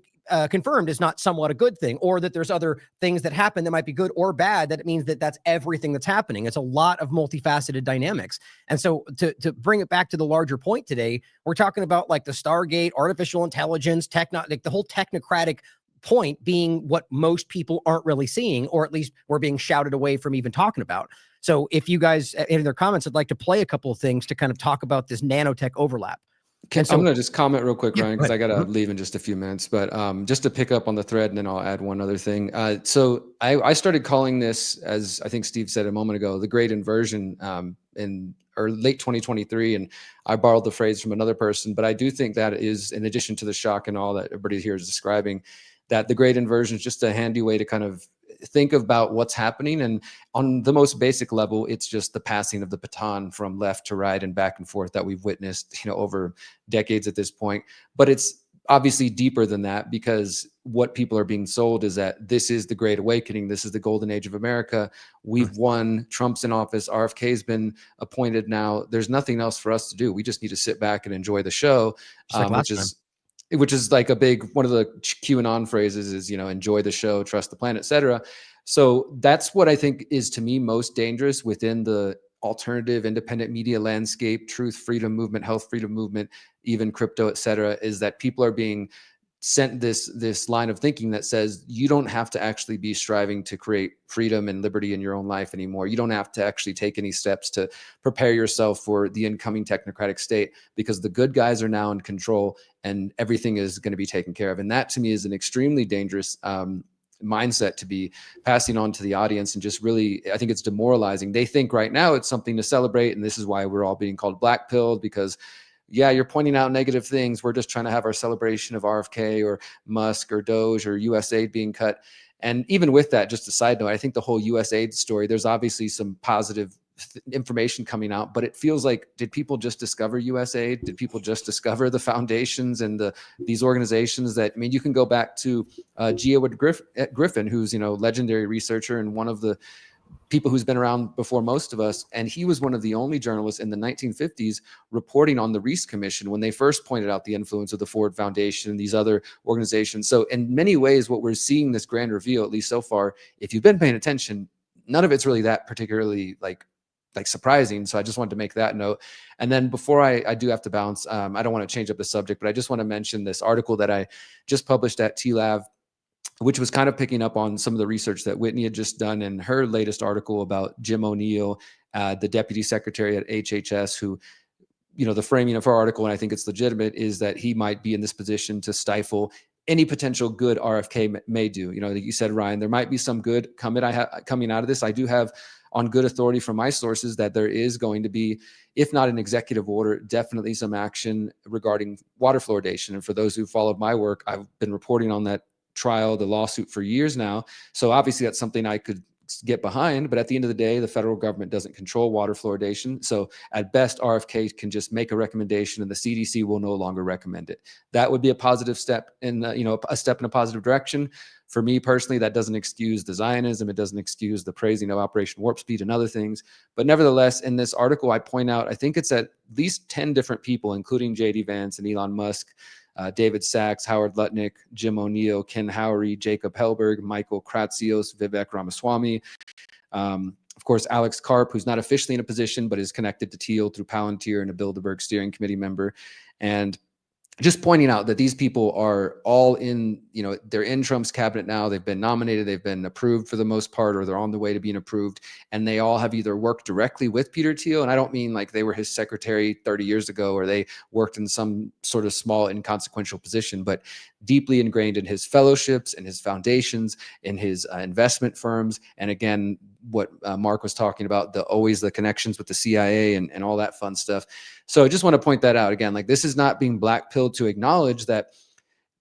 confirmed is not somewhat a good thing, or that there's other things that happen that might be good or bad, that it means that that's everything that's happening. It's a lot of multifaceted dynamics. And so to bring it back to the larger point today, we're talking about like the Stargate, artificial intelligence, like the whole technocratic point being what most people aren't really seeing, or at least we're being shouted away from even talking about. So if you guys, in their comments, would like to play a couple of things to kind of talk about this nanotech overlap. I'm going to just comment real quick, Ryan, because I got to Mhm. leave in just a few minutes. But just to pick up on the thread, and then I'll add one other thing. So I started calling this, as I think Steve said a moment ago, the great inversion in late 2023. And I borrowed the phrase from another person. But I do think that is, in addition to the shock and all that everybody here is describing, that the great inversion is just a handy way to kind of think about what's happening. And on the most basic level, it's just the passing of the baton from left to right and back and forth that we've witnessed, you know, over decades at this point. But it's obviously deeper than that, because what people are being sold is that this is the Great Awakening. This is the golden age of America. We've won. Trump's in office. RFK's been appointed now. There's nothing else for us to do. We just need to sit back and enjoy the show, which is like a big one of the QAnon phrases is, you know, enjoy the show, trust the plan, etc. So that's what I think is, to me, most dangerous within the alternative independent media landscape, truth, freedom movement, health freedom movement, even crypto, etc., is that people are being sent this line of thinking that says you don't have to actually be striving to create freedom and liberty in your own life anymore. You don't have to actually take any steps to prepare yourself for the incoming technocratic state, because the good guys are now in control and everything is going to be taken care of. And that, to me, is an extremely dangerous mindset to be passing on to the audience, and just really, I think it's demoralizing. They think right now it's something to celebrate, and this is why we're all being called black pilled, because yeah, you're pointing out negative things. We're just trying to have our celebration of RFK or Musk or Doge or USAID being cut. And even with that, just a side note, I think the whole USAID story, there's obviously some positive information coming out, but it feels like, did people just discover USAID? Did people just discover the foundations and these organizations that, I mean, you can go back to G. Edward Griffin, who's, you know, legendary researcher and one of the people who's been around before most of us. And he was one of the only journalists in the 1950s reporting on the Reese Commission when they first pointed out the influence of the Ford Foundation and these other organizations. So in many ways, what we're seeing, this grand reveal, at least so far, if you've been paying attention, none of it's really that particularly like surprising. So I just wanted to make that note. And then before I do have to bounce, I don't want to change up the subject, but I just want to mention this article that I just published at TLAV, which was kind of picking up on some of the research that Whitney had just done in her latest article about Jim O'Neill, the deputy secretary at HHS, who, you know, the framing of her article, and I think it's legitimate, is that he might be in this position to stifle any potential good RFK may do. You know, you said, Ryan, there might be some good coming out of this. I do have on good authority from my sources that there is going to be, if not an executive order, definitely some action regarding water fluoridation. And for those who followed my work, I've been reporting on that trial, the lawsuit, for years now. So obviously that's something I could get behind, but at the end of the day, the federal government doesn't control water fluoridation. So at best, RFK can just make a recommendation and the CDC will no longer recommend it. That would be a positive step in, a step in a positive direction. For me personally, that doesn't excuse the Zionism. It doesn't excuse the praising of Operation Warp Speed and other things. But nevertheless, in this article, I point out, I think it's at least 10 different people, including JD Vance and Elon Musk, David Sachs, Howard Lutnick, Jim O'Neill, Ken Howery, Jacob Hellberg, Michael Kratsios, Vivek Ramaswamy, of course, Alex Karp, who's not officially in a position, but is connected to Teal through Palantir and a Bilderberg steering committee member. And just pointing out that these people are all in, they're in Trump's cabinet now. They've been nominated, they've been approved for the most part, or they're on the way to being approved. And they all have either worked directly with Peter Thiel. And I don't mean like they were his secretary 30 years ago, or they worked in some sort of small inconsequential position, but deeply ingrained in his fellowships and his foundations, in his investment firms. And again, what Mark was talking about, always the connections with the CIA and all that fun stuff. So I just want to point that out again. Like, this is not being black-pilled to acknowledge that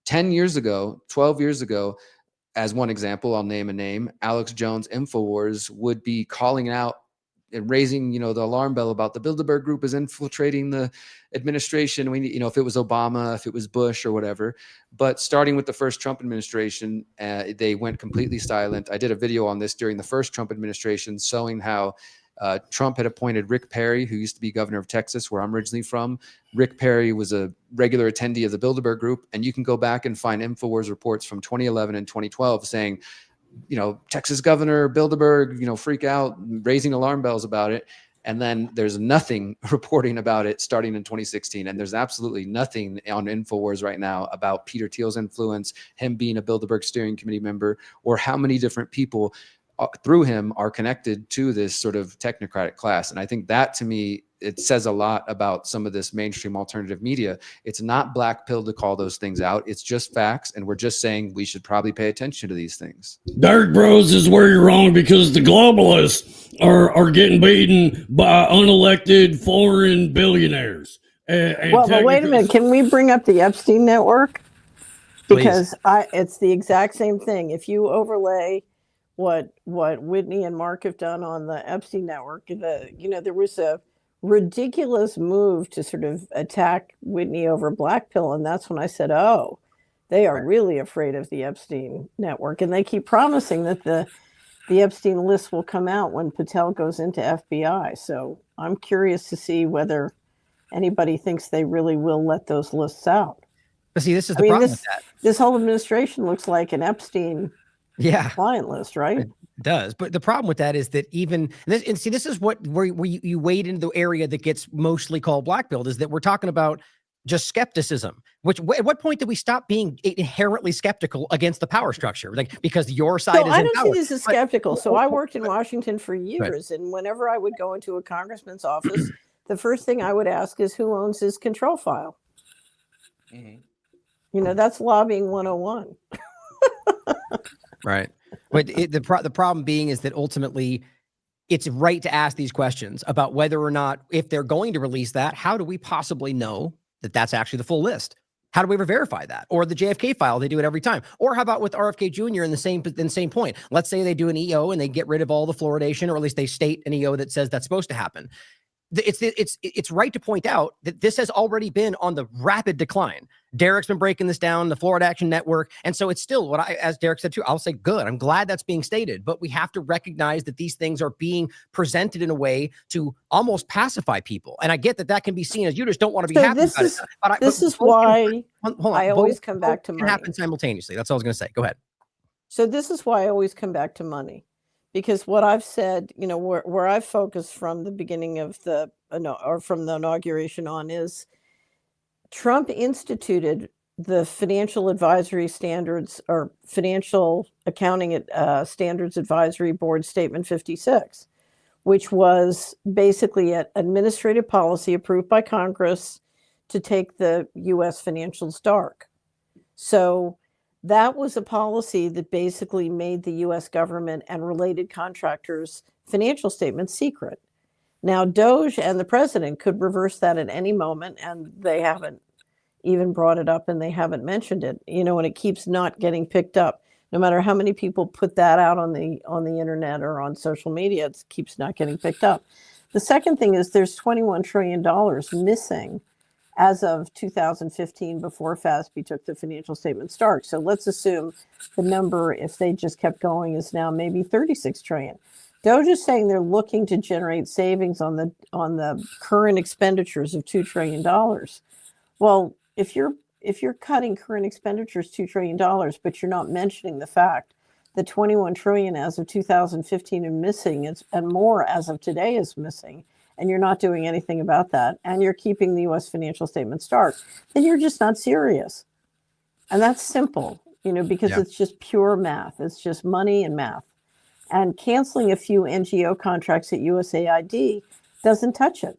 10 years ago, 12 years ago, as one example, I'll name a name, Alex Jones, InfoWars, would be calling out and raising, the alarm bell about the Bilderberg group is infiltrating the administration. We need, if it was Obama, if it was Bush or whatever, but starting with the first Trump administration, they went completely silent. I did a video on this during the first Trump administration, showing how Trump had appointed Rick Perry, who used to be governor of Texas, where I'm originally from. Rick Perry was a regular attendee of the Bilderberg group. And you can go back and find InfoWars reports from 2011 and 2012 saying, Texas Governor Bilderberg, freak out, raising alarm bells about it. And then there's nothing reporting about it starting in 2016. And there's absolutely nothing on InfoWars right now about Peter Thiel's influence, him being a Bilderberg steering committee member, or how many different people through him are connected to this sort of technocratic class. And I think that, to me, it says a lot about some of this mainstream alternative media. It's not black pill to call those things out. It's just facts. And we're just saying we should probably pay attention to these things. Derrick Bronze is where you're wrong, because the globalists are getting beaten by unelected foreign billionaires. Well, but wait a minute. Can we bring up the Epstein network? Because it's the exact same thing. If you overlay what Whitney and Mark have done on the Epstein network, there was a ridiculous move to sort of attack Whitney over black pill, and that's when I said, oh, they are really afraid of the Epstein network, and they keep promising that the Epstein list will come out when Patel goes into FBI. So I'm curious to see whether anybody thinks they really will let those lists out. But see, this is the problem with that. This whole administration looks like an Epstein client list, right? It does. But the problem with that is that this is where you wade into the area that gets mostly called black pilled, is that we're talking about just skepticism. At what point did we stop being inherently skeptical against the power structure? Like, because your side is in power. I don't see this as skeptical. So I worked in Washington for years, and whenever I would go into a congressman's office, the first thing I would ask is, who owns his control file? Mm-hmm. That's lobbying 101. Right. But the problem being is that ultimately it's right to ask these questions about whether or not, if they're going to release that, how do we possibly know that that's actually the full list? How do we ever verify that? Or the JFK file, they do it every time. Or how about with RFK Jr. in the same point? Let's say they do an EO and they get rid of all the fluoridation, or at least they state an EO that says that's supposed to happen. It's right to point out that this has already been on the rapid decline. Derrick's been breaking this down, the Florida Action Network. And so it's still as Derrick said too, I'll say good. I'm glad that's being stated, but we have to recognize that these things are being presented in a way to almost pacify people. And I get that can be seen as, you just don't want to be happy about it. This is why I always come back to money. It can happen simultaneously. That's all I was going to say. Go ahead. So this is why I always come back to money. Because what I've said, where I've focused from the beginning of from the inauguration on, is Trump instituted the Financial Advisory Standards, or Financial Accounting Standards Advisory Board Statement 56, which was basically an administrative policy approved by Congress to take the U.S. financials dark. So that was a policy that basically made the U.S. government and related contractors' financial statements secret. Now, DOJ and the president could reverse that at any moment, and they haven't even brought it up, and they haven't mentioned it. And it keeps not getting picked up. No matter how many people put that out on the internet or on social media, it keeps not getting picked up. The second thing is there's $21 trillion missing as of 2015, before FASB took the financial statements dark. So let's assume the number, if they just kept going, is now maybe 36 trillion. DOJ is saying they're looking to generate savings on the current expenditures of $2 trillion. Well, if you're cutting current expenditures $2 trillion, but you're not mentioning the fact that 21 trillion as of 2015 is missing, and more as of today is missing, and you're not doing anything about that, and you're keeping the U.S. financial statements dark, then you're just not serious. And that's simple, because it's just pure math. It's just money and math. And canceling a few NGO contracts at USAID doesn't touch it.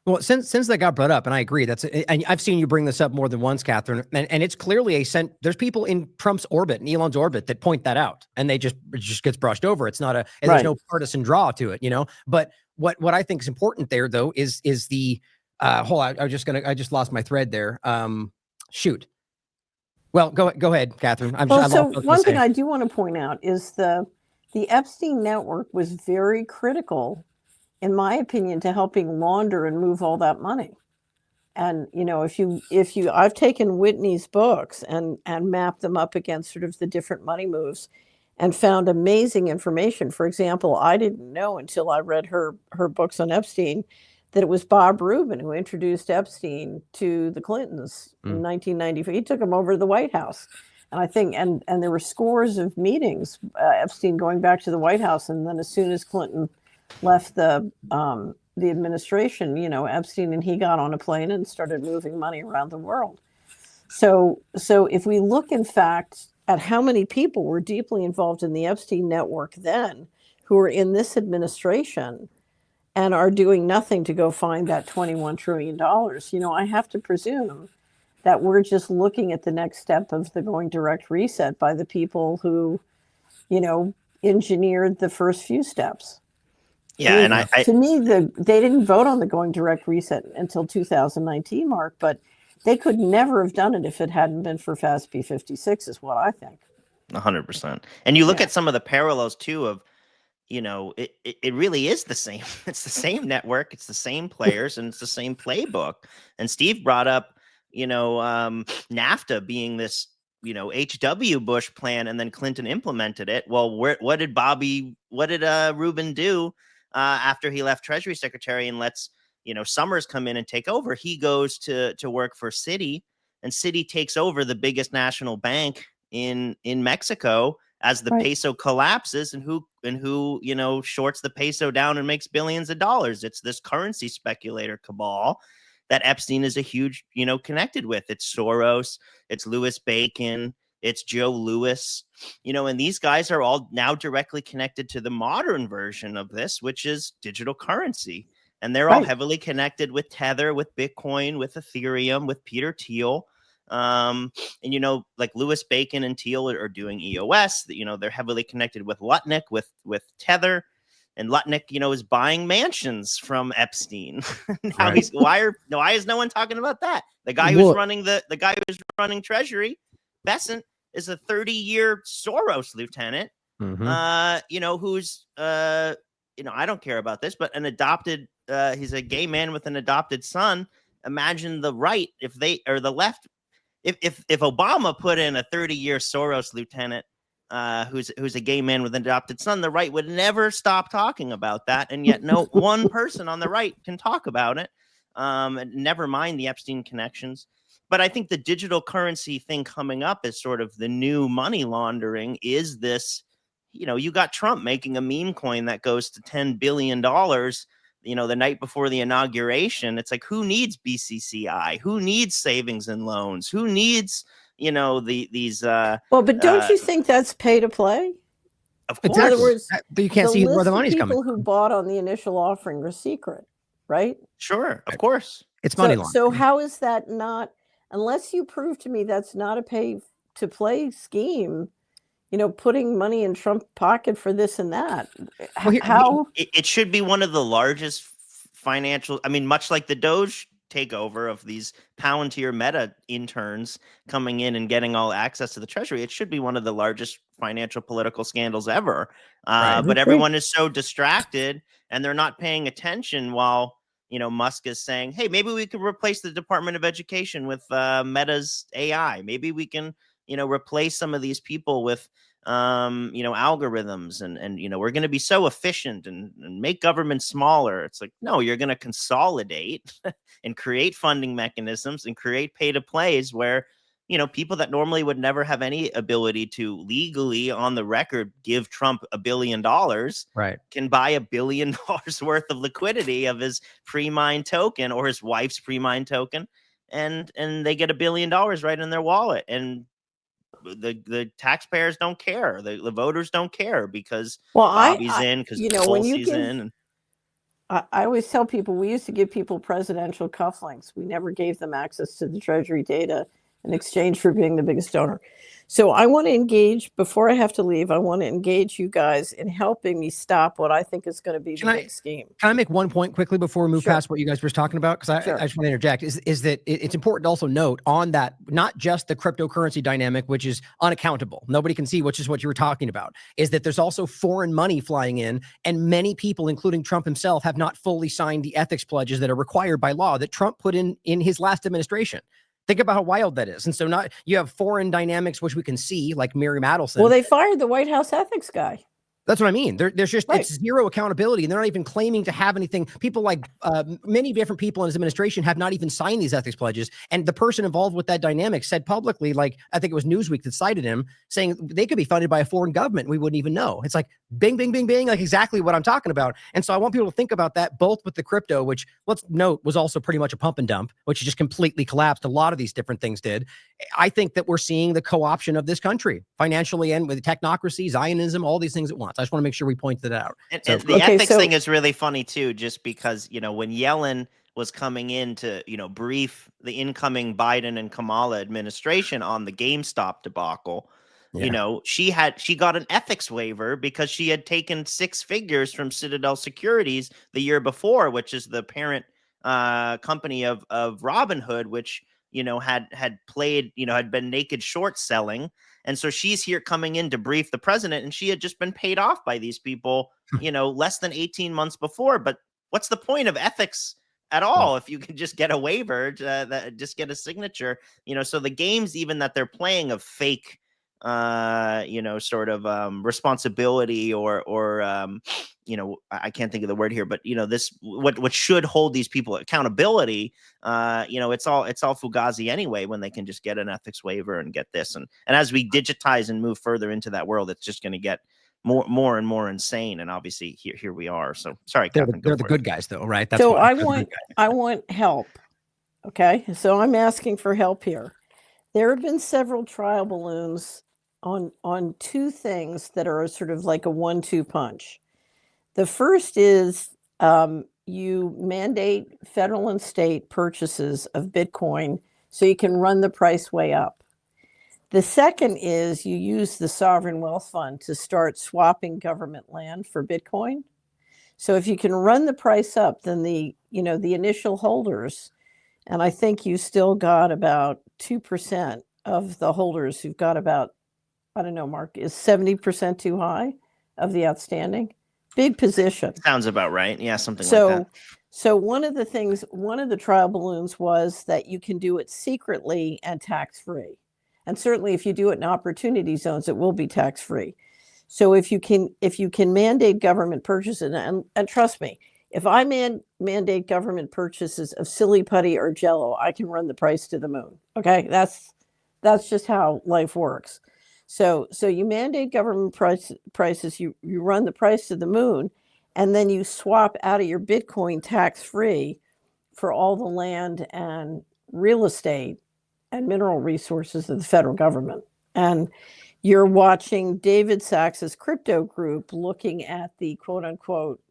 Well, since that got brought up, and I agree, and I've seen you bring this up more than once, Catherine, and it's clearly there's people in Trump's orbit and Elon's orbit that point that out, and it just gets brushed over. It's not there's no partisan draw to it, But what I think is important there, though, is the I just lost my thread there. Shoot. Well, go ahead, Catherine. One thing I do want to point out is the Epstein network was very critical, in my opinion, to helping launder and move all that money. And, I've taken Whitney's books and mapped them up against sort of the different money moves and found amazing information. For example, I didn't know until I read her books on Epstein that it was Bob Rubin who introduced Epstein to the Clintons in 1994. He took him over to the White House. And I think, and there were scores of meetings, Epstein going back to the White House. And then as soon as Clinton left the administration, Epstein and he got on a plane and started moving money around the world. So if we look, in fact, at how many people were deeply involved in the Epstein network then, who are in this administration and are doing nothing to go find that $21 trillion, I have to presume that we're just looking at the next step of the going direct reset by the people who, engineered the first few steps. Yeah, to me, they didn't vote on the going direct reset until 2019, Mark, but they could never have done it if it hadn't been for FASB 56, is what I think. 100%. And you look at some of the parallels too of, it really is the same. It's the same network, it's the same players, and it's the same playbook. And Steve brought up, NAFTA being this, H.W. Bush plan, and then Clinton implemented it. Well, what did Rubin do after he left Treasury Secretary and lets, Summers come in and take over? He goes to work for Citi, and Citi takes over the biggest national bank in Mexico as the peso collapses, and who shorts the peso down and makes billions of dollars. It's this currency speculator cabal that Epstein is a huge, connected with. It's Soros, it's Louis Bacon, it's Joe Lewis, and these guys are all now directly connected to the modern version of this, which is digital currency. And they're all heavily connected with Tether, with Bitcoin, with Ethereum, with Peter Thiel. And, like Louis Bacon and Thiel are doing EOS, they're heavily connected with Lutnick, with Tether. And Lutnick, is buying mansions from Epstein. Why is no one talking about that? The guy who's running Treasury, Bessent, is a 30-year Soros lieutenant. Who's I don't care about this, but an adopted, he's a gay man with an adopted son. Imagine the right, if they or the left, if Obama put in a 30-year Soros lieutenant, who's a gay man with an adopted son, the right would never stop talking about that, and yet no one person on the right can talk about it. And never mind the Epstein connections. But I think the digital currency thing coming up is sort of the new money laundering. Is this, you got Trump making a meme coin that goes to $10 billion, the night before the inauguration. It's like, who needs BCCI? Who needs savings and loans? Who needs, these. But don't you think that's pay to play? Of course. In other words, you can't see where the money's coming. People who bought on the initial offering were secret, right? Sure, of course. It's money laundering. So how is that not, unless you prove to me that's not a pay to play scheme, putting money in Trump's pocket for this and that? How? It should be one of the largest financial, much like the Doge takeover of these Palantir Meta interns coming in and getting all access to the Treasury. It should be one of the largest financial political scandals ever. But everyone is so distracted and they're not paying attention while, Musk is saying, hey, maybe we could replace the Department of Education with Meta's AI. Maybe we can, replace some of these people with, algorithms and we're going to be so efficient and make government smaller. It's like, no, you're going to consolidate and create funding mechanisms and create pay to plays where, people that normally would never have any ability to legally on the record give Trump $1 billion, right, can buy $1 billion worth of liquidity of his pre-mined token or his wife's pre-mined token, and they get $1 billion right in their wallet, and the taxpayers don't care, the voters don't care, because Bobby's in, because when you Tulsi's give, in. I always tell people, we used to give people presidential cufflinks. We never gave them access to the Treasury data in exchange for being the biggest donor. So I want to engage, before I have to leave, I want to engage you guys in helping me stop what I think is going to be the big scheme. Can I make one point quickly before we move past what you guys were talking about? Because I just want to interject, is that it's important to also note on that, not just the cryptocurrency dynamic, which is unaccountable. Nobody can see, which is what you were talking about, is that there's also foreign money flying in, and many people, including Trump himself, have not fully signed the ethics pledges that are required by law that Trump put in his last administration. Think about how wild that is. And so you have foreign dynamics, which we can see, like Mary Madelson. Well, they fired the White House ethics guy. That's what I mean. There's just, it's zero accountability, and they're not even claiming to have anything. People like many different people in his administration have not even signed these ethics pledges. And the person involved with that dynamic said publicly, like, I think it was Newsweek that cited him, saying they could be funded by a foreign government. We wouldn't even know. It's like bing, bing, bing, bing, like exactly what I'm talking about. And so I want people to think about that, both with the crypto, which, let's note, was also pretty much a pump and dump, which just completely collapsed. A lot of these different things did. I think that we're seeing the co-option of this country financially and with technocracy, Zionism, all these things at once. I just want to make sure we point that out. And the ethics thing is really funny too, just because, when Yellen was coming in to, brief the incoming Biden and Kamala administration on the GameStop debacle, she got an ethics waiver because she had taken 6 figures from Citadel Securities the year before, which is the parent company of Robinhood, which had played, had been naked short selling. And so she's here coming in to brief the president, and she had just been paid off by these people, less than 18 months before. But what's the point of ethics at all if you can just get a waiver, just get a signature? So the games even that they're playing of fake, sort of responsibility or I can't think of the word here, but this what should hold these people accountability, it's all fugazi anyway when they can just get an ethics waiver and get this, and as we digitize and move further into that world, it's just going to get more and more insane. And obviously here we are. So sorry, Catherine, they're the good guys though, right? That's so I want help. Okay, so I'm asking for help here. There have been several trial balloons on 2 things that are sort of like a 1-2 punch. The first is you mandate federal and state purchases of Bitcoin so you can run the price way up. The second is you use the sovereign wealth fund to start swapping government land for Bitcoin. So if you can run the price up, then the initial holders, and I think you still got about 2% of the holders who've got about, I don't know, Mark, is 70% too high of the outstanding? Big position. Sounds about right. Yeah, something like that. So one of the trial balloons was that you can do it secretly and tax-free. And certainly if you do it in opportunity zones, it will be tax-free. So if you can mandate government purchases, and trust me, if I mandate government purchases of silly putty or Jello, I can run the price to the moon. Okay, that's just how life works. So you mandate government prices, you run the price to the moon, and then you swap out of your Bitcoin tax-free for all the land and real estate and mineral resources of the federal government. And you're watching David Sacks's crypto group looking at the quote-unquote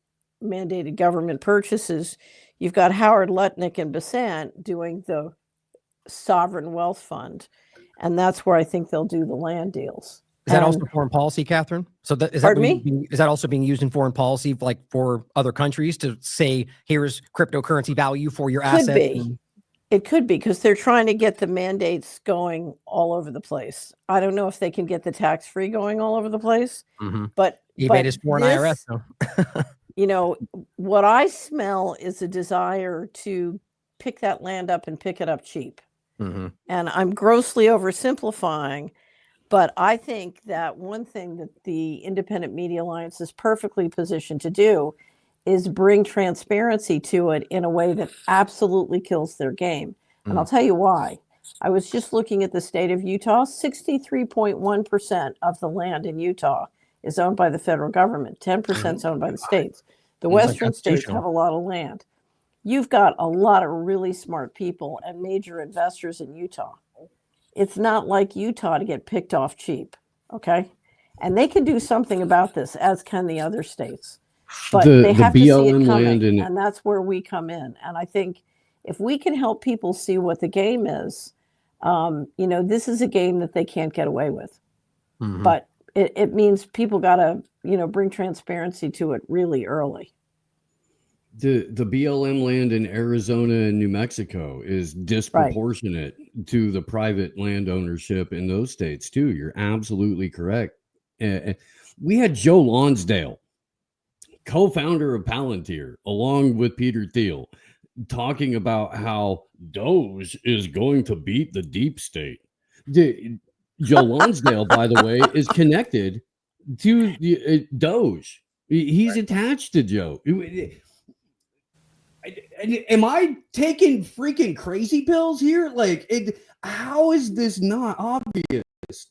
mandated government purchases. You've got Howard Lutnick and Besant doing the sovereign wealth fund. And that's where I think they'll do the land deals. Is that also foreign policy, Catherine? So is that also being used in foreign policy, like for other countries to say, here's cryptocurrency value for your assets? It could be, because they're trying to get the mandates going all over the place. I don't know if they can get the tax-free going all over the place, but eBay is foreign IRS. So. What I smell is a desire to pick that land up and pick it up cheap. And I'm grossly oversimplifying, but I think that one thing that the Independent Media Alliance is perfectly positioned to do is bring transparency to it in a way that absolutely kills their game. And I'll tell you why. I was just looking at the state of Utah. 63.1% of the land in Utah is owned by the federal government. 10% is owned by the states. The western states have a lot of land. You've got a lot of really smart people and major investors in Utah. It's not like Utah to get picked off cheap, okay? And they can do something about this, as can the other states. But they have to see it coming, and that's where we come in. And I think if we can help people see what the game is, this is a game that they can't get away with. Mm-hmm. But it means people got to, bring transparency to it really early. The BLM land in Arizona and New Mexico is disproportionate to the private land ownership in those states too. You're absolutely correct. We had Joe Lonsdale, co-founder of Palantir, along with Peter Thiel, talking about how Doge is going to beat the deep state. Joe Lonsdale, by the way, is connected to Doge. He's attached to Joe. Am I taking freaking crazy pills here? How is this not obvious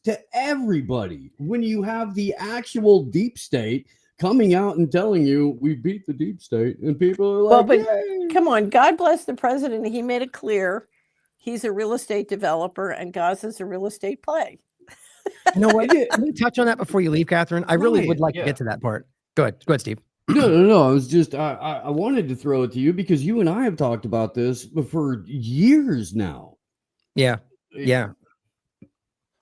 to everybody when you have the actual deep state coming out and telling you we beat the deep state, and people are like, well, but come on, God bless the president. He made it clear he's a real estate developer and Gaza's a real estate play. You know what? Let me touch on that before you leave, Catherine. I really would like to get to that part. Go ahead, Steve. No. I was just, I wanted to throw it to you because you and I have talked about this for years now. Yeah.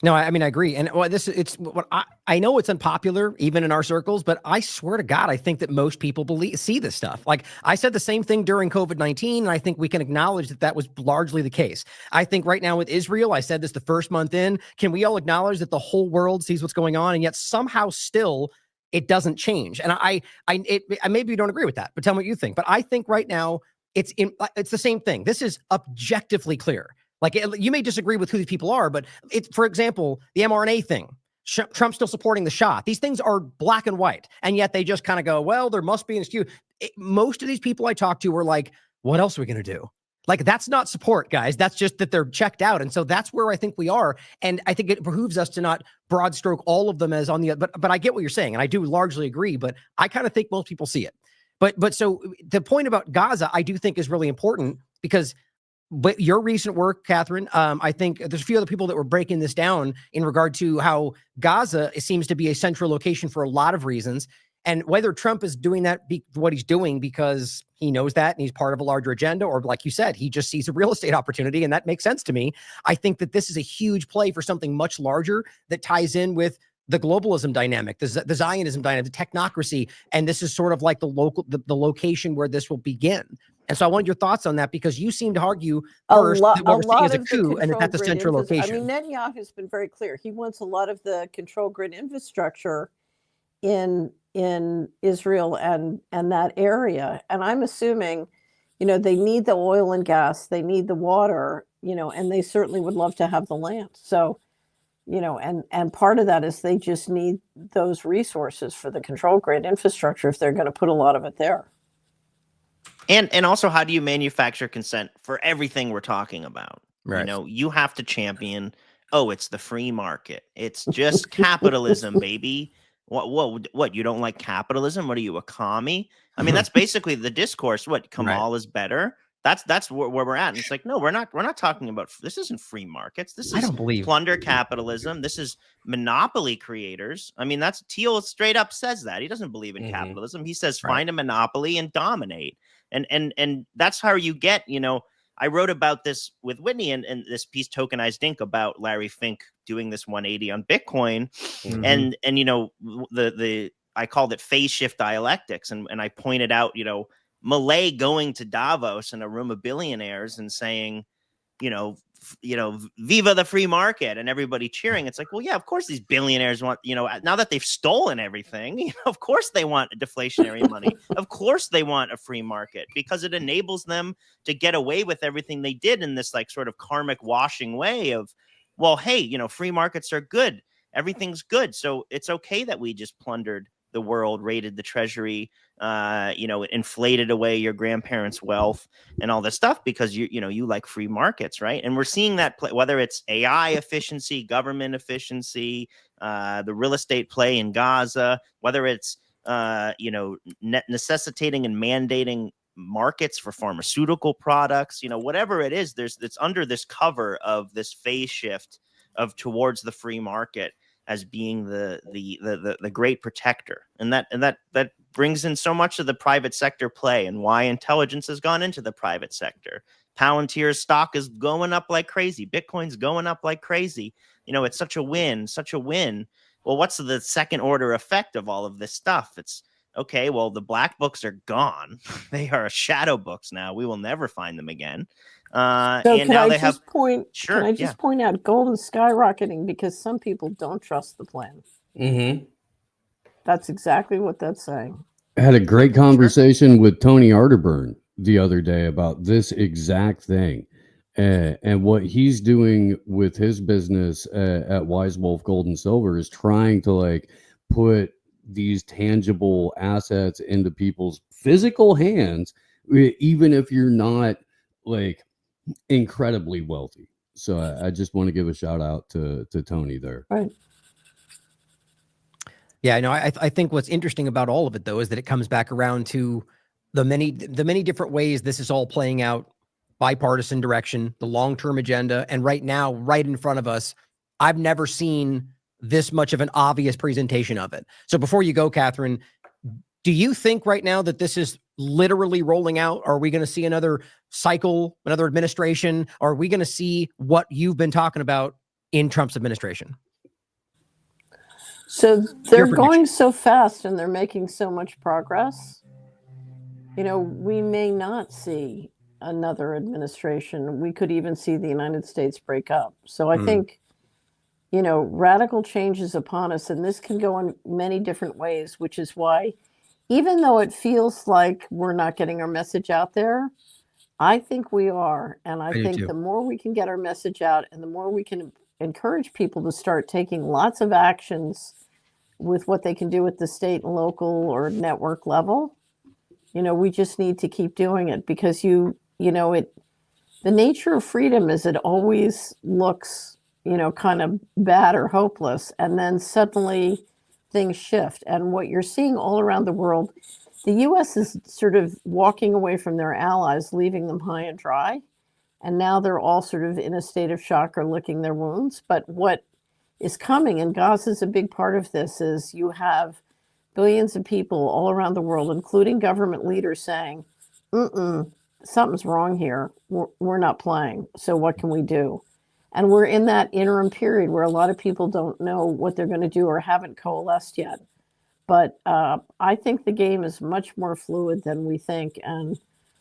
No, I mean, I agree. And I know it's unpopular even in our circles, but I swear to God, I think that most people see this stuff. Like I said the same thing during COVID-19, and I think we can acknowledge that was largely the case. I think right now with Israel, I said this the first month in, can we all acknowledge that the whole world sees what's going on, and yet somehow still it doesn't change? And I maybe you don't agree with that, but tell me what you think. But I think right now it's the same thing. This is objectively clear. You may disagree with who these people are, but for example, the mRNA thing, Trump's still supporting the shot. These things are black and white, and yet they just kind of go, well, there must be an excuse. Most of these people I talk to were like, what else are we going to do? That's not support, guys. That's just that they're checked out. And so that's where I think we are. And I think it behooves us to not broad stroke all of them as on the, but I get what you're saying. And I do largely agree, but I kind of think most people see it. But so the point about Gaza, I do think is really important because but your recent work, Catherine, I think there's a few other people that were breaking this down in regard to how Gaza seems to be a central location for a lot of reasons. And whether Trump is doing that, what he's doing because he knows that and he's part of a larger agenda, or like you said, he just sees a real estate opportunity, and that makes sense to me. I think that this is a huge play for something much larger that ties in with the globalism dynamic, the Zionism dynamic, the technocracy, and this is sort of like the location where this will begin. And so I want your thoughts on that, because you seem to argue first that what we're seeing is a coup and that's the central location. I mean, Netanyahu's been very clear. He wants a lot of the control grid infrastructure in Israel and that area. And I'm assuming, they need the oil and gas, they need the water, and they certainly would love to have the land. So, and part of that is they just need those resources for the control grid infrastructure if they're going to put a lot of it there. And also, how do you manufacture consent for everything we're talking about? Right. You have to champion, it's the free market. It's just capitalism, baby. What? You don't like capitalism? What are you, a commie? I mean, that's basically the discourse. What, Kamal is better? That's where we're at. And it's like, no, we're not talking about, this isn't free markets. This is plunder capitalism. This is monopoly creators. I mean, that's Thiel straight up says that. He doesn't believe in capitalism. He says, find a monopoly and dominate. And that's how you get, I wrote about this with Whitney and this piece, Tokenized Ink, about Larry Fink doing this 180 on Bitcoin. And I called it phase shift dialectics. And I pointed out, Malay going to Davos in a room of billionaires and saying, viva the free market, and everybody cheering. It's like, well, yeah, of course these billionaires want, now that they've stolen everything, of course they want deflationary money. Of course they want a free market, because it enables them to get away with everything they did in this like sort of karmic washing way of, well, hey, free markets are good. Everything's good. So it's okay that we just plundered the world, raided the treasury, it inflated away your grandparents' wealth and all this stuff because you like free markets, right? And we're seeing that play, whether it's AI efficiency, government efficiency, the real estate play in Gaza, whether it's necessitating and mandating markets for pharmaceutical products, whatever it is, it's under this cover of this phase shift of towards the free market as being the great protector. And that brings in so much of the private sector play and why intelligence has gone into the private sector. Palantir's stock is going up like crazy. Bitcoin's going up like crazy. It's such a win. Well, what's the second order effect of all of this stuff? It's okay, well, the black books are gone. They are shadow books now. We will never find them again. And now they have Sure. Can I just point out gold is skyrocketing because some people don't trust the plan. Mm-hmm. That's exactly what that's saying. I had a great conversation with Tony Arterburn the other day about this exact thing. And what he's doing with his business at Wise Wolf Gold and Silver is trying to put these tangible assets into people's physical hands, even if you're not incredibly wealthy. So I just want to give a shout out to Tony there. Right. Yeah, no, I think what's interesting about all of it though is that it comes back around to the many different ways this is all playing out, bipartisan direction, the long-term agenda, and right now, right in front of us, I've never seen this much of an obvious presentation of it. So before you go, Catherine, do you think right now that this is literally rolling out? Are we going to see another cycle, another administration? Are we going to see what you've been talking about in Trump's administration? So they're going so fast and they're making so much progress. We may not see another administration. We could even see the United States break up. So I think radical change is upon us, and this can go in many different ways, which is why, even though it feels like we're not getting our message out there, I think we are. And I think the more we can get our message out and the more we can encourage people to start taking lots of actions with what they can do at the state and local or network level, we just need to keep doing it because the nature of freedom is it always looks kind of bad or hopeless. And then suddenly things shift. And what you're seeing all around the world, the U.S. is sort of walking away from their allies, leaving them high and dry. And now they're all sort of in a state of shock or licking their wounds. But what is coming, and Gaza is a big part of this, is you have billions of people all around the world, including government leaders, saying, something's wrong here. We're not playing. So what can we do? And we're in that interim period where a lot of people don't know what they're going to do or haven't coalesced yet. But I think the game is much more fluid than we think. And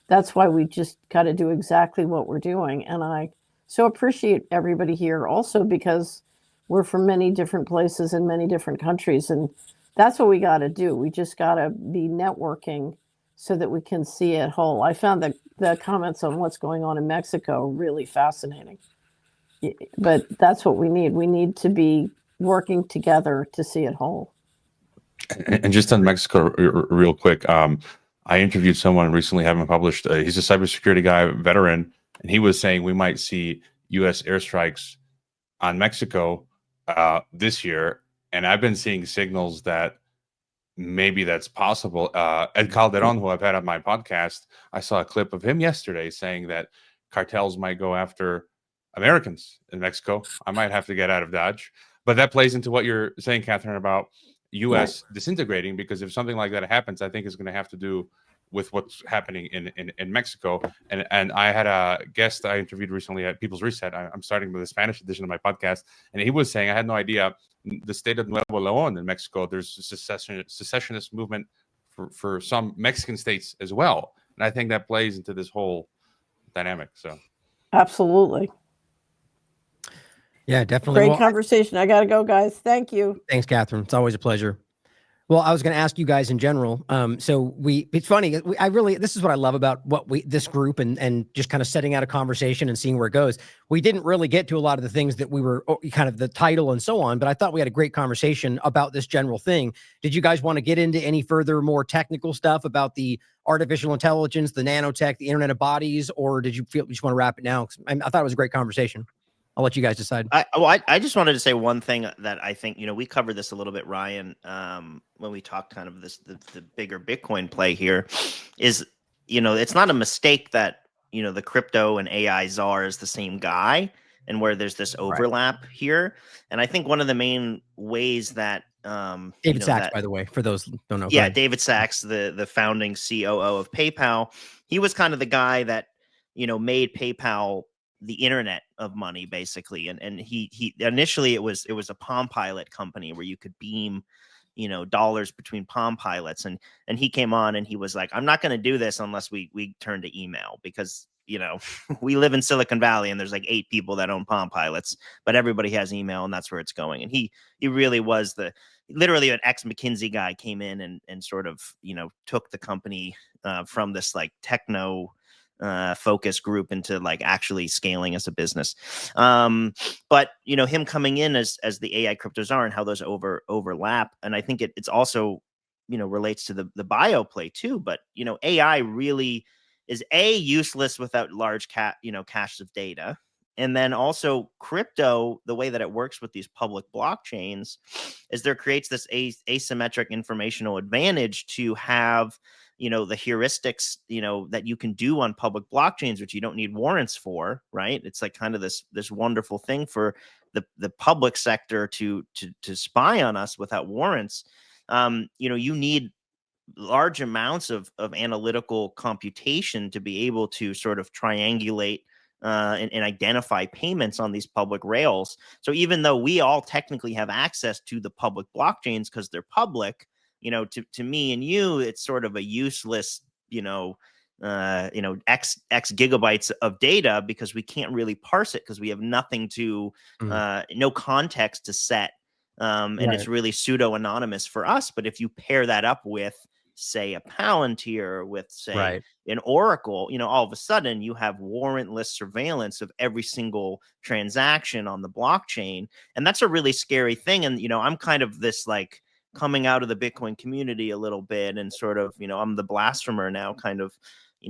that's why we just got to do exactly what we're doing. And I so appreciate everybody here also because we're from many different places in many different countries. And that's what we got to do. We just got to be networking so that we can see it whole. I found the comments on what's going on in Mexico really fascinating. But that's what we need. We need to be working together to see it whole. And just on Mexico, real quick, I interviewed someone recently, haven't published. He's a cybersecurity guy, veteran, and he was saying we might see U.S. airstrikes on Mexico this year. And I've been seeing signals that maybe that's possible. Ed Calderon, who I've had on my podcast, I saw a clip of him yesterday saying that cartels might go after Americans in Mexico. I might have to get out of Dodge. But that plays into what you're saying, Catherine, about U.S. disintegrating, because if something like that happens, I think it's going to have to do with what's happening in Mexico. And I had a guest I interviewed recently at People's Reset. I'm starting with the Spanish edition of my podcast. And he was saying, I had no idea, the state of Nuevo León in Mexico, there's a secessionist movement for some Mexican states as well. And I think that plays into this whole dynamic. So absolutely. Yeah, definitely. Great conversation. I got to go, guys. Thank you. Thanks, Catherine. It's always a pleasure. Well, I was going to ask you guys in general. So it's funny. This is what I love about this group and just kind of setting out a conversation and seeing where it goes. We didn't really get to a lot of the things that we were kind of the title and so on, but I thought we had a great conversation about this general thing. Did you guys want to get into any further, more technical stuff about the artificial intelligence, the nanotech, the Internet of Bodies, or did you feel you just want to wrap it now? I thought it was a great conversation. I'll let you guys decide. I just wanted to say one thing that I think, we covered this a little bit, Ryan, when we talked kind of the bigger Bitcoin play here is, it's not a mistake that, the crypto and AI czar is the same guy, and where there's this overlap here. And I think one of the main ways that, David Sachs, by the way, for those who don't know. Yeah, David Sachs, the founding COO of PayPal, he was kind of the guy that, made PayPal the internet of money, basically. And he initially it was a Palm Pilot company where you could beam, dollars between Palm Pilots. And he came on and he was like, I'm not going to do this unless we turn to email, because, we live in Silicon Valley and there's like 8 people that own Palm Pilots, but everybody has email and that's where it's going. And he really was literally an ex-McKinsey guy came in and sort of, took the company from this like techno focus group into like actually scaling as a business. But him coming in as the AI cryptos are and how those overlap. And I think it's also, relates to the bio play too. But, AI really is useless without large caches of data. And then also crypto, the way that it works with these public blockchains is there creates this asymmetric informational advantage to have, the heuristics, that you can do on public blockchains, which you don't need warrants for, right? It's like kind of this wonderful thing for the public sector to spy on us without warrants. You need large amounts of analytical computation to be able to sort of triangulate and identify payments on these public rails. So even though we all technically have access to the public blockchains because they're public, to me and you, it's sort of a useless, X gigabytes of data because we can't really parse it because we have nothing to, no context to set. And it's really pseudo anonymous for us. But if you pair that up with, say, a Palantir, with, say, an Oracle, all of a sudden you have warrantless surveillance of every single transaction on the blockchain. And that's a really scary thing. And, I'm kind of this like coming out of the Bitcoin community a little bit and sort of, I'm the blasphemer now, kind of,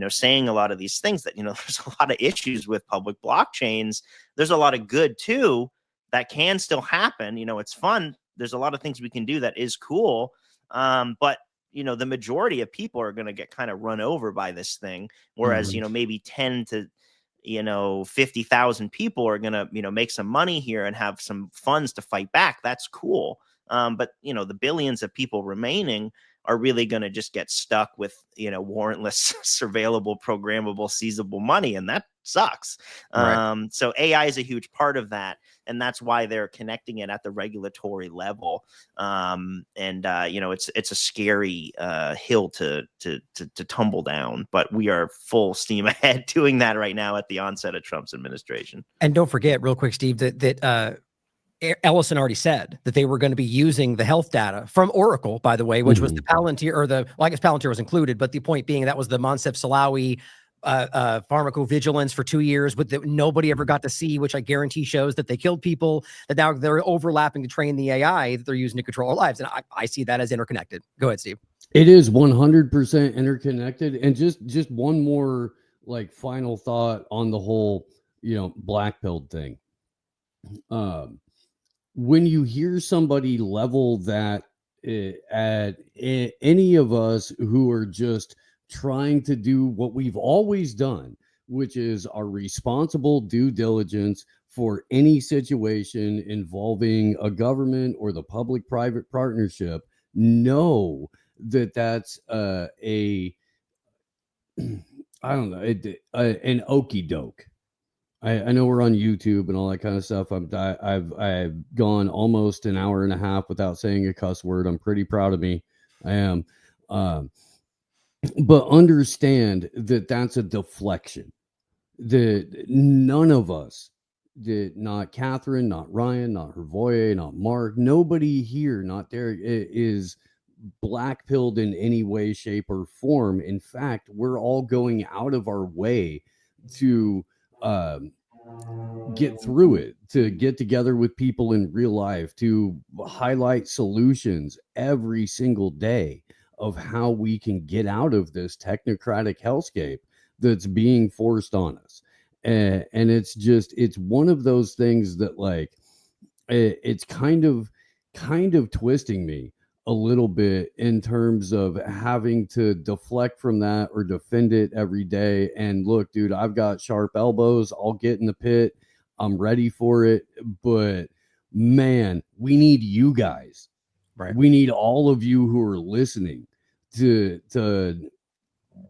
saying a lot of these things that, there's a lot of issues with public blockchains. There's a lot of good too that can still happen. It's fun. There's a lot of things we can do that is cool. But the majority of people are going to get kind of run over by this thing. Whereas, maybe 10 to, 50,000 people are going to, make some money here and have some funds to fight back. That's cool. But, the billions of people remaining are really going to just get stuck with, warrantless, surveillable, programmable, seizable money. And that sucks. So AI is a huge part of that. And that's why they're connecting it at the regulatory level. It's a scary hill to tumble down, but we are full steam ahead doing that right now at the onset of Trump's administration. And don't forget real quick, Steve, that Ellison already said that they were going to be using the health data from Oracle, by the way, which was the Palantir, or I guess Palantir was included, but the point being that was the Moncef Slaoui pharmacovigilance for 2 years, but that nobody ever got to see, which I guarantee shows that they killed people, that now they're overlapping to train the AI that they're using to control our lives. And I see that as interconnected. Go ahead, Steve. It is 100% interconnected. And just one more like final thought on the whole, black pilled thing. When you hear somebody level that at any of us who are just trying to do what we've always done, which is our responsible due diligence for any situation involving a government or the public-private partnership, know that that's an okie doke. I know we're on YouTube and all that kind of stuff. I've gone almost an hour and a half without saying a cuss word. I'm pretty proud of me. I am. But understand that that's a deflection. That none of us, not Catherine, not Ryan, not Hroje, not Mark, nobody here, not Derrick, is black-pilled in any way, shape, or form. In fact, we're all going out of our way to get through it, to get together with people in real life, to highlight solutions every single day of how we can get out of this technocratic hellscape that's being forced on us. And it's one of those things that, like, it's kind of twisting me a little bit in terms of having to deflect from that or defend it every day. And look, dude, I've got sharp elbows. I'll get in the pit. I'm ready for it. But man, we need you guys. Right. We need all of you who are listening to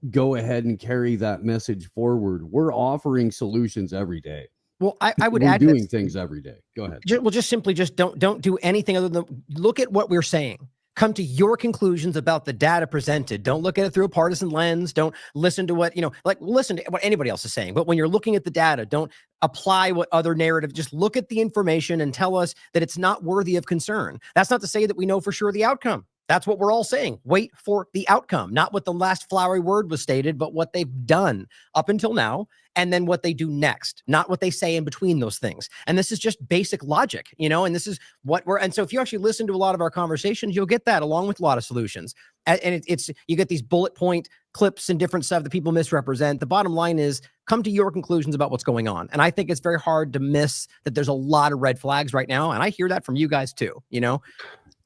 go ahead and carry that message forward. We're offering solutions every day. Well, I would We're add doing things every day. Go ahead. Just simply don't do anything other than look at what we're saying. Come to your conclusions about the data presented. Don't look at it through a partisan lens. Don't listen to what, listen to what anybody else is saying. But when you're looking at the data, don't apply what other narrative. Just look at the information and tell us that it's not worthy of concern. That's not to say that we know for sure the outcome. That's what we're all saying. Wait for the outcome, not what the last flowery word was stated, but what they've done up until now, and then what they do next, not what they say in between those things. And this is just basic logic, and this is what and so if you actually listen to a lot of our conversations, you'll get that along with a lot of solutions. And it's you get these bullet point clips and different stuff that people misrepresent. The bottom line is come to your conclusions about what's going on. And I think it's very hard to miss that there's a lot of red flags right now. And I hear that from you guys too,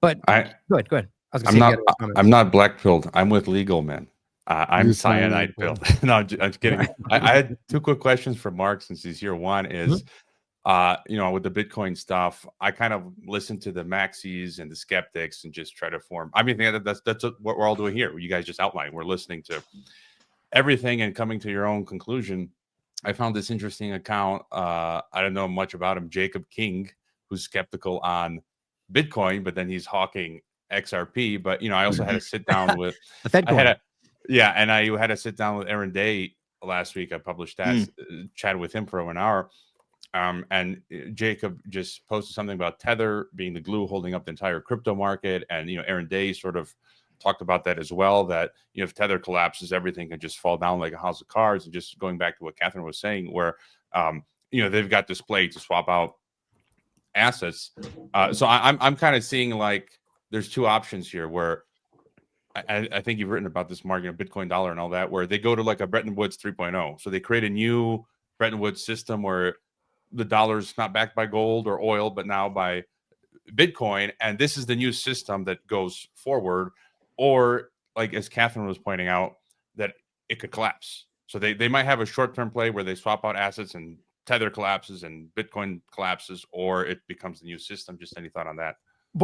but go ahead. I'm not black pilled. I'm with legal men. I'm cyanide pilled. No, I'm just kidding. I had two quick questions for Mark since he's here. One is, with the Bitcoin stuff, I kind of listen to the maxis and the skeptics and just try to form. I mean, that's what we're all doing here. You guys just outlined. We're listening to everything and coming to your own conclusion. I found this interesting account. I don't know much about him, Jacob King, who's skeptical on Bitcoin, but then he's hawking XRP. But I also had to sit down with the Fed coin. And I had to sit down with Aaron Day last week. I published that, chatted with him for over an hour. And Jacob just posted something about Tether being the glue holding up the entire crypto market. And, Aaron Day sort of talked about that as well, that, if Tether collapses, everything can just fall down like a house of cards. And just going back to what Catherine was saying, where, they've got this play to swap out assets. So I'm kind of seeing like there's two options here where I think you've written about this market, Bitcoin dollar and all that, where they go to like a Bretton Woods 3.0. So they create a new Bretton Woods system where the dollar's not backed by gold or oil, but now by Bitcoin. And this is the new system that goes forward. Or like, as Catherine was pointing out, that it could collapse. So they might have a short-term play where they swap out assets and Tether collapses and Bitcoin collapses, or it becomes the new system. Just any thought on that?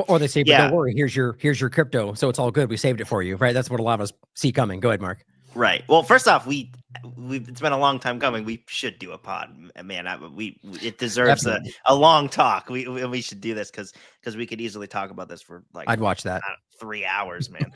Or they say, but don't worry, here's your crypto, so it's all good. We saved it for you, right? That's what a lot of us see coming. Go ahead, Mark. Right. Well, first off, we it's been a long time coming. We should do a pod, man. It deserves a long talk. We should do this because we could easily talk about this for like I'd watch that 3 hours, man.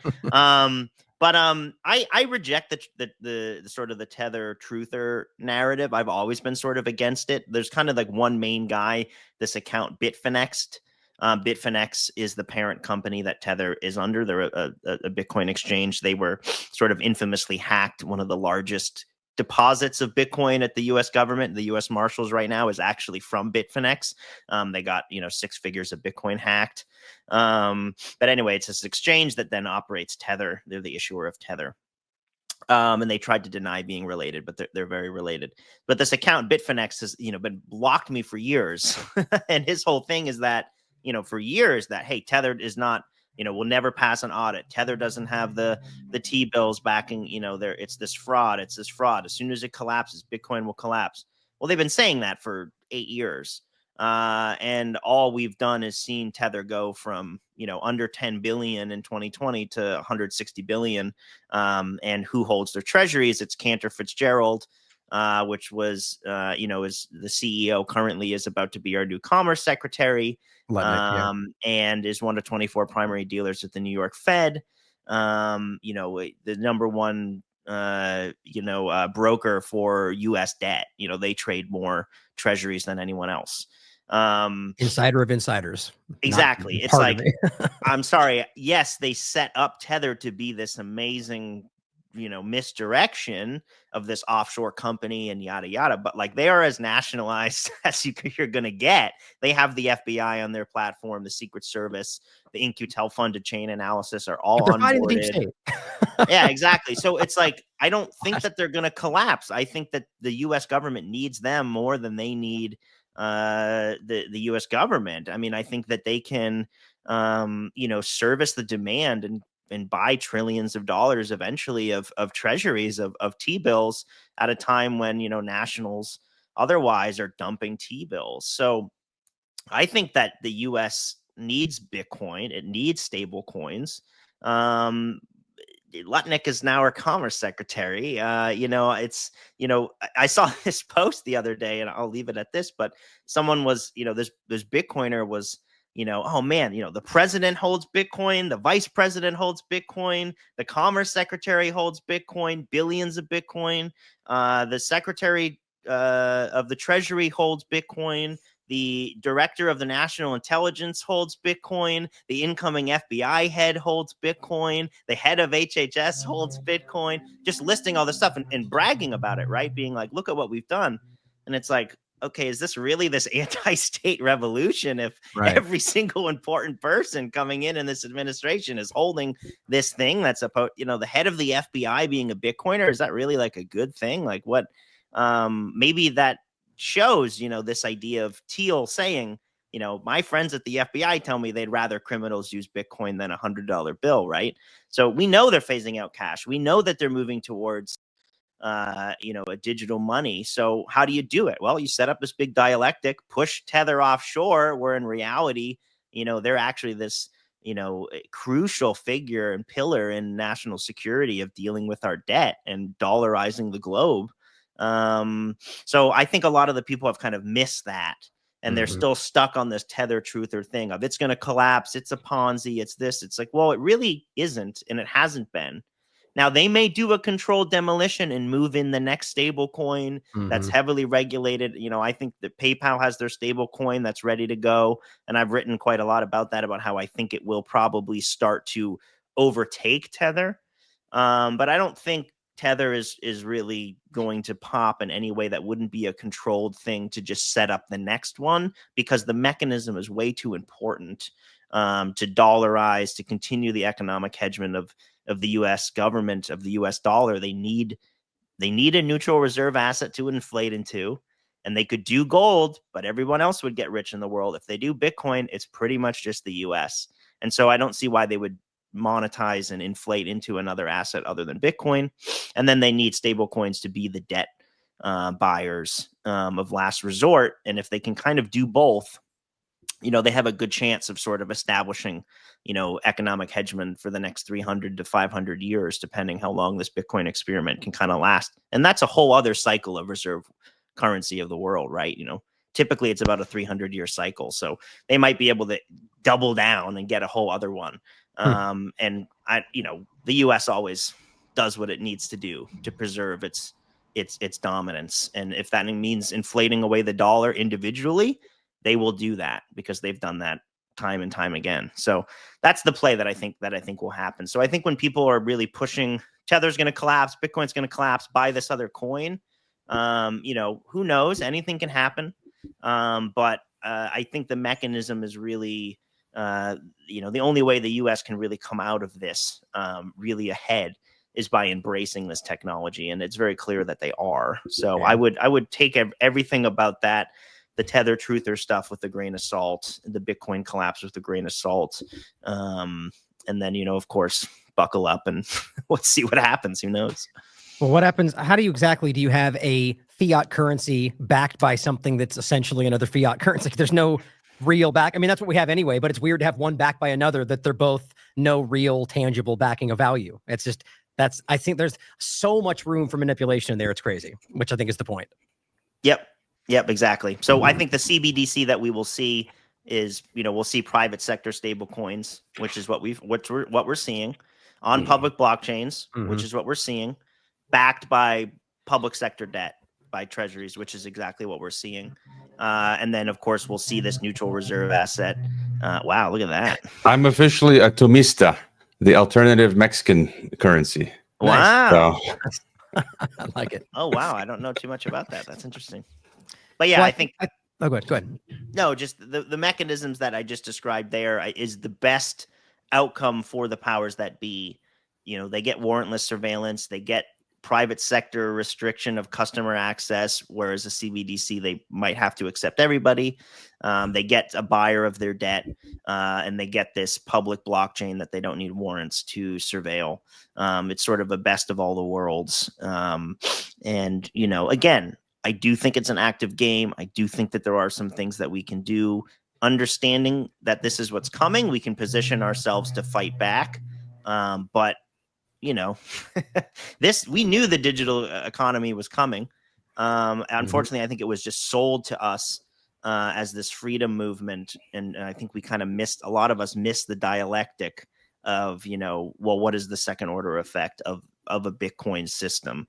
But I reject the sort of the Tether truther narrative. I've always been sort of against it. There's kind of like one main guy, this account Bitfinex. Bitfinex is the parent company that Tether is under. They're a Bitcoin exchange. They were sort of infamously hacked. One of the largest deposits of Bitcoin at the U.S. government, the U.S. Marshals right now, is actually from Bitfinex. They got 6 figures of Bitcoin hacked. But anyway, it's this exchange that then operates Tether. They're the issuer of Tether. And they tried to deny being related, but they're very related. But this account Bitfinex has been blocked me for years, and his whole thing is that. For years that, hey, Tether is not, will never pass an audit. Tether doesn't have the T-bills backing, it's this fraud. It's this fraud. As soon as it collapses, Bitcoin will collapse. Well, they've been saying that for 8 years. And all we've done is seen Tether go from, under 10 billion in 2020 to 160 billion. And who holds their treasuries? It's Cantor Fitzgerald. Which was, is the CEO currently is about to be our new commerce secretary, and is one of 24 primary dealers at the New York Fed. The number one, broker for U.S. debt. They trade more treasuries than anyone else. Insider of insiders. Exactly. It's like, I'm sorry. Yes, they set up Tether to be this amazing, misdirection of this offshore company and yada yada. But like, they are as nationalized as you're going to get. They have the FBI on their platform, the Secret Service, the InQtel funded chain analysis are all onboarded. Yeah, exactly. So it's like, I don't think that they're going to collapse. I think that the U.S. government needs them more than they need the U.S. government. I mean, I think that they can, service the demand and buy trillions of dollars eventually of treasuries of T-bills at a time when, nationals otherwise are dumping T-bills. So I think that the U.S. needs Bitcoin. It needs stable coins. Lutnick is now our commerce secretary. I saw this post the other day, and I'll leave it at this, but someone was, this Bitcoiner was, oh man, the president holds Bitcoin, the vice president holds Bitcoin, the commerce secretary holds Bitcoin, billions of Bitcoin, the secretary of the treasury holds Bitcoin, the director of the national intelligence holds Bitcoin, the incoming FBI head holds Bitcoin, the head of HHS holds Bitcoin, just listing all this stuff and bragging about it, right? Being like, look at what we've done. And it's like, okay, is this really this anti-state revolution if every single important person coming in this administration is holding this thing that's the head of the FBI being a Bitcoiner? Is that really like a good thing? Like what, maybe that shows, this idea of Thiel saying, my friends at the FBI tell me they'd rather criminals use Bitcoin than $100 bill, right? So we know they're phasing out cash. We know that they're moving towards, a digital money. So how do you do it? Well, you set up this big dialectic, push Tether offshore, where in reality, they're actually this, crucial figure and pillar in national security of dealing with our debt and dollarizing the globe. So I think a lot of the people have kind of missed that, and they're still stuck on this Tether truther thing of it's going to collapse. It's a Ponzi. It's this. It's like, well, it really isn't. And it hasn't been. Now they may do a controlled demolition and move in the next stable coin that's heavily regulated. I think that PayPal has their stable coin that's ready to go. And I've written quite a lot about that, about how I think it will probably start to overtake Tether. But I don't think Tether is really going to pop in any way that wouldn't be a controlled thing to just set up the next one, because the mechanism is way too important to dollarize, to continue the economic hedgement of the U.S. government, of the U.S. dollar. They need a neutral reserve asset to inflate into, and they could do gold, but everyone else would get rich in the world. If they do Bitcoin, it's pretty much just the U.S. And so I don't see why they would monetize and inflate into another asset other than Bitcoin. And then they need stable coins to be the debt buyers of last resort. And if they can kind of do both, they have a good chance of sort of establishing, economic hegemony for the next 300 to 500 years, depending how long this Bitcoin experiment can kind of last. And that's a whole other cycle of reserve currency of the world, right? Typically it's about a 300-year cycle. So they might be able to double down and get a whole other one. And the U.S. always does what it needs to do to preserve its dominance. And if that means inflating away the dollar individually, they will do that, because they've done that time and time again. So that's the play that I think will happen. So I think when people are really pushing Tether's going to collapse, Bitcoin's going to collapse, buy this other coin, who knows? Anything can happen. But I think the mechanism is really, the only way the U.S. can really come out of this really ahead is by embracing this technology. And it's very clear that they are. So I would take everything about that, the Tether truther stuff, with a grain of salt, the Bitcoin collapse with a grain of salt. And then, of course, buckle up and let's see what happens. Who knows? Well, what happens? How do you have a fiat currency backed by something that's essentially another fiat currency? There's no real back. I mean, that's what we have anyway, but it's weird to have one backed by another, that they're both no real tangible backing of value. It's just, I think there's so much room for manipulation in there. It's crazy, which I think is the point. Yep, exactly. So I think the CBDC that we will see is, we'll see private sector stable coins, which is what we're seeing on public blockchains, which is what we're seeing, backed by public sector debt, by treasuries, which is exactly what we're seeing. And then, of course, we'll see this neutral reserve asset. Wow, look at that. I'm officially a Tomista, the alternative Mexican currency. Wow. So, I like it. Oh, wow. I don't know too much about that. That's interesting. But yeah, Well, I think. Oh, go ahead. No, just the mechanisms that I just described there is the best outcome for the powers that be. You know, they get warrantless surveillance, they get private sector restriction of customer access, whereas a CBDC, they might have to accept everybody. They get a buyer of their debt, and they get this public blockchain that they don't need warrants to surveil. It's sort of a best of all the worlds. And, you know, again, I do think it's an active game. I do think that there are some things that we can do. Understanding that this is what's coming, we can position ourselves to fight back. But, you know, we knew the digital economy was coming. Unfortunately, I think it was just sold to us as this freedom movement. And I think we kind of a lot of us missed the dialectic of, you know, well, what is the second order effect of a Bitcoin system?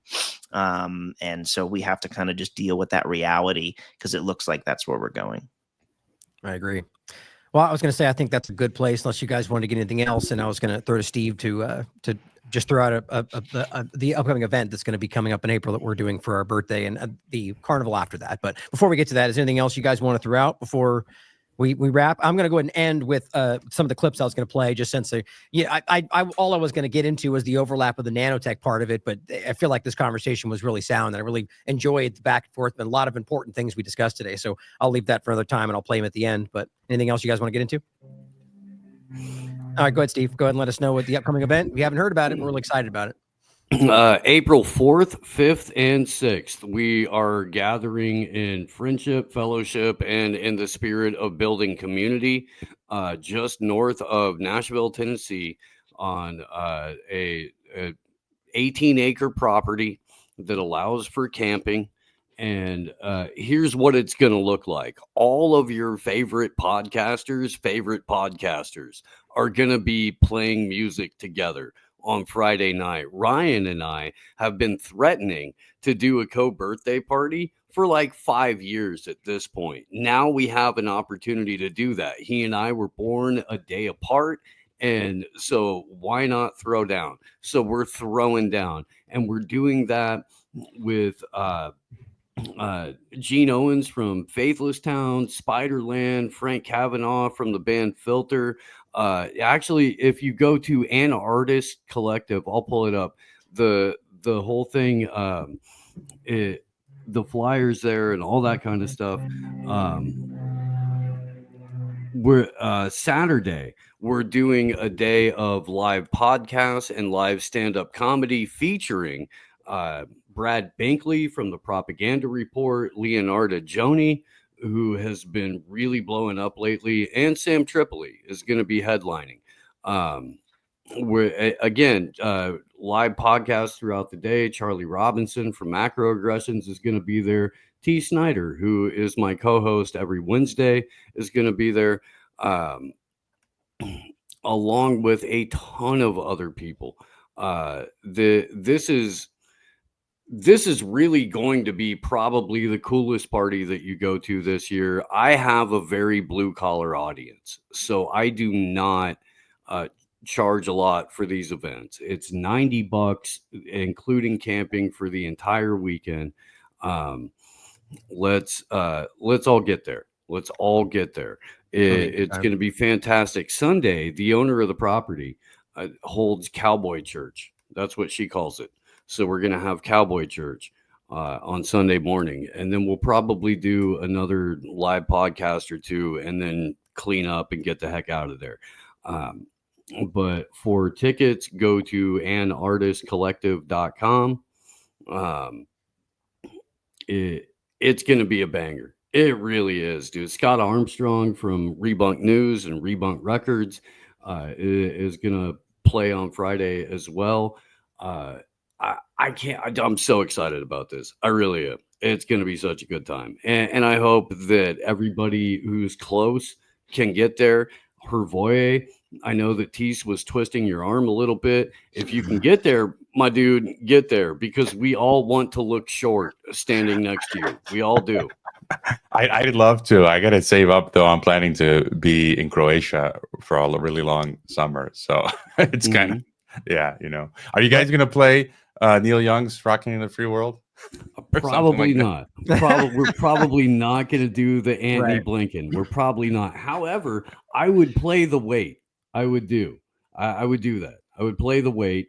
And so we have to kind of just deal with that reality, because it looks like that's where we're going. I agree. Well, I was going to say, I think that's a good place, unless you guys want to get anything else. And I was going to throw to Steve to just throw out the upcoming event that's going to be coming up in April that we're doing for our birthday, and the carnival after that. But before we get to that, is there anything else you guys want to throw out before we wrap? I'm going to go ahead and end with some of the clips I was going to play, just since all I was going to get into was the overlap of the nanotech part of it. But I feel like this conversation was really sound, and I really enjoyed the back and forth and a lot of important things we discussed today. So I'll leave that for another time, and I'll play them at the end. But anything else you guys want to get into? All right, go ahead, Steve. Go ahead and let us know what the upcoming event. We haven't heard about it. We're really excited about it. April 4th, 5th, and 6th, we are gathering in friendship, fellowship, and in the spirit of building community just north of Nashville, Tennessee, on a 18-acre property that allows for camping. And here's what it's going to look like. All of your favorite podcasters are going to be playing music together on Friday night. Ryan and I have been threatening to do a co-birthday party for like 5 years at this point. Now we have an opportunity to do that. He and I were born a day apart, and so why not throw down? So we're throwing down, and we're doing that with Gene Owens from Faithless Town, Spiderland, Frank Kavanaugh from the band Filter. Actually, if you go to An Artist Collective, I'll pull it up. The whole thing, the flyers there and all that kind of stuff. We're Saturday, we're doing a day of live podcasts and live stand-up comedy featuring Brad Binkley from the Propaganda Report, Leonardo Joni, who has been really blowing up lately, and Sam Tripoli is going to be headlining. We're again live podcasts throughout the day. Charlie Robinson from Macroaggressions is going to be there. T. Snyder, who is my co-host every Wednesday, is going to be there, along with a ton of other people. This is really going to be probably the coolest party that you go to this year. I have a very blue collar audience, so I do not charge a lot for these events. It's $90, including camping for the entire weekend. Let's all get there. Let's all get there. It's going to be fantastic. Sunday, the owner of the property holds cowboy church. That's what she calls it. So we're going to have cowboy church on Sunday morning, and then we'll probably do another live podcast or two and then clean up and get the heck out of there. But for tickets, go to anartistcollective.com. It's going to be a banger. It really is, dude. Scott Armstrong from Rebunk News and Rebunk Records is going to play on Friday as well. I'm so excited about this. I really am. It's going to be such a good time. And I hope that everybody who's close can get there. Hroje, I know that Tease was twisting your arm a little bit. If you can get there, my dude, get there, because we all want to look short standing next to you. We all do. I'd love to. I gotta save up though. I'm planning to be in Croatia for a really long summer, so it's kind of yeah. Are you guys gonna play Neil Young's "Rocking in the Free World"? Probably like not. We're probably not going to do the Anthony Right. Blinken. We're probably not. However, I would play the weight. I would do. I would do that. I would play the weight.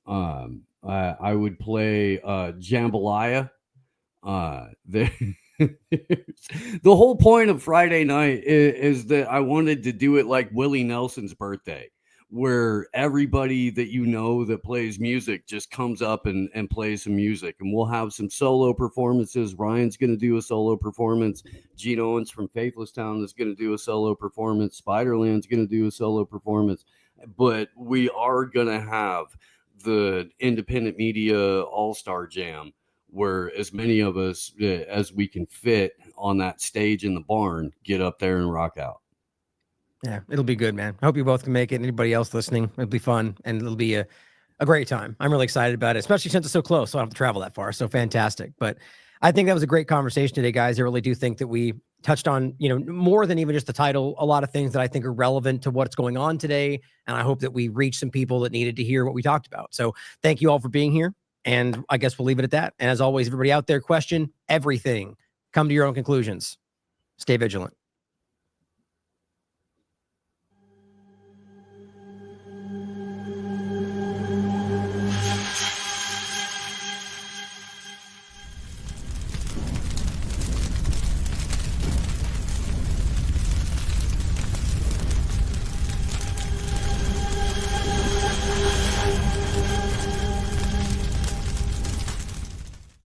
I would play jambalaya. The the whole point of Friday night is that I wanted to do it like Willie Nelson's birthday, where everybody that that plays music just comes up and plays some music, and we'll have some solo performances. Ryan's going to do a solo performance. Gene Owens from Faithless Town is going to do a solo performance. Spiderland's going to do a solo performance, but we are going to have the independent media all-star jam, where as many of us as we can fit on that stage in the barn get up there and rock out. Yeah, it'll be good, man. I hope you both can make it. Anybody else listening, it'll be fun, and it'll be a great time. I'm really excited about it, especially since it's so close, so I don't have to travel that far. So fantastic. But I think that was a great conversation today, guys. I really do think that we touched on, more than even just the title, a lot of things that I think are relevant to what's going on today. And I hope that we reached some people that needed to hear what we talked about. So thank you all for being here. And I guess we'll leave it at that. And as always, everybody out there, question everything. Come to your own conclusions. Stay vigilant.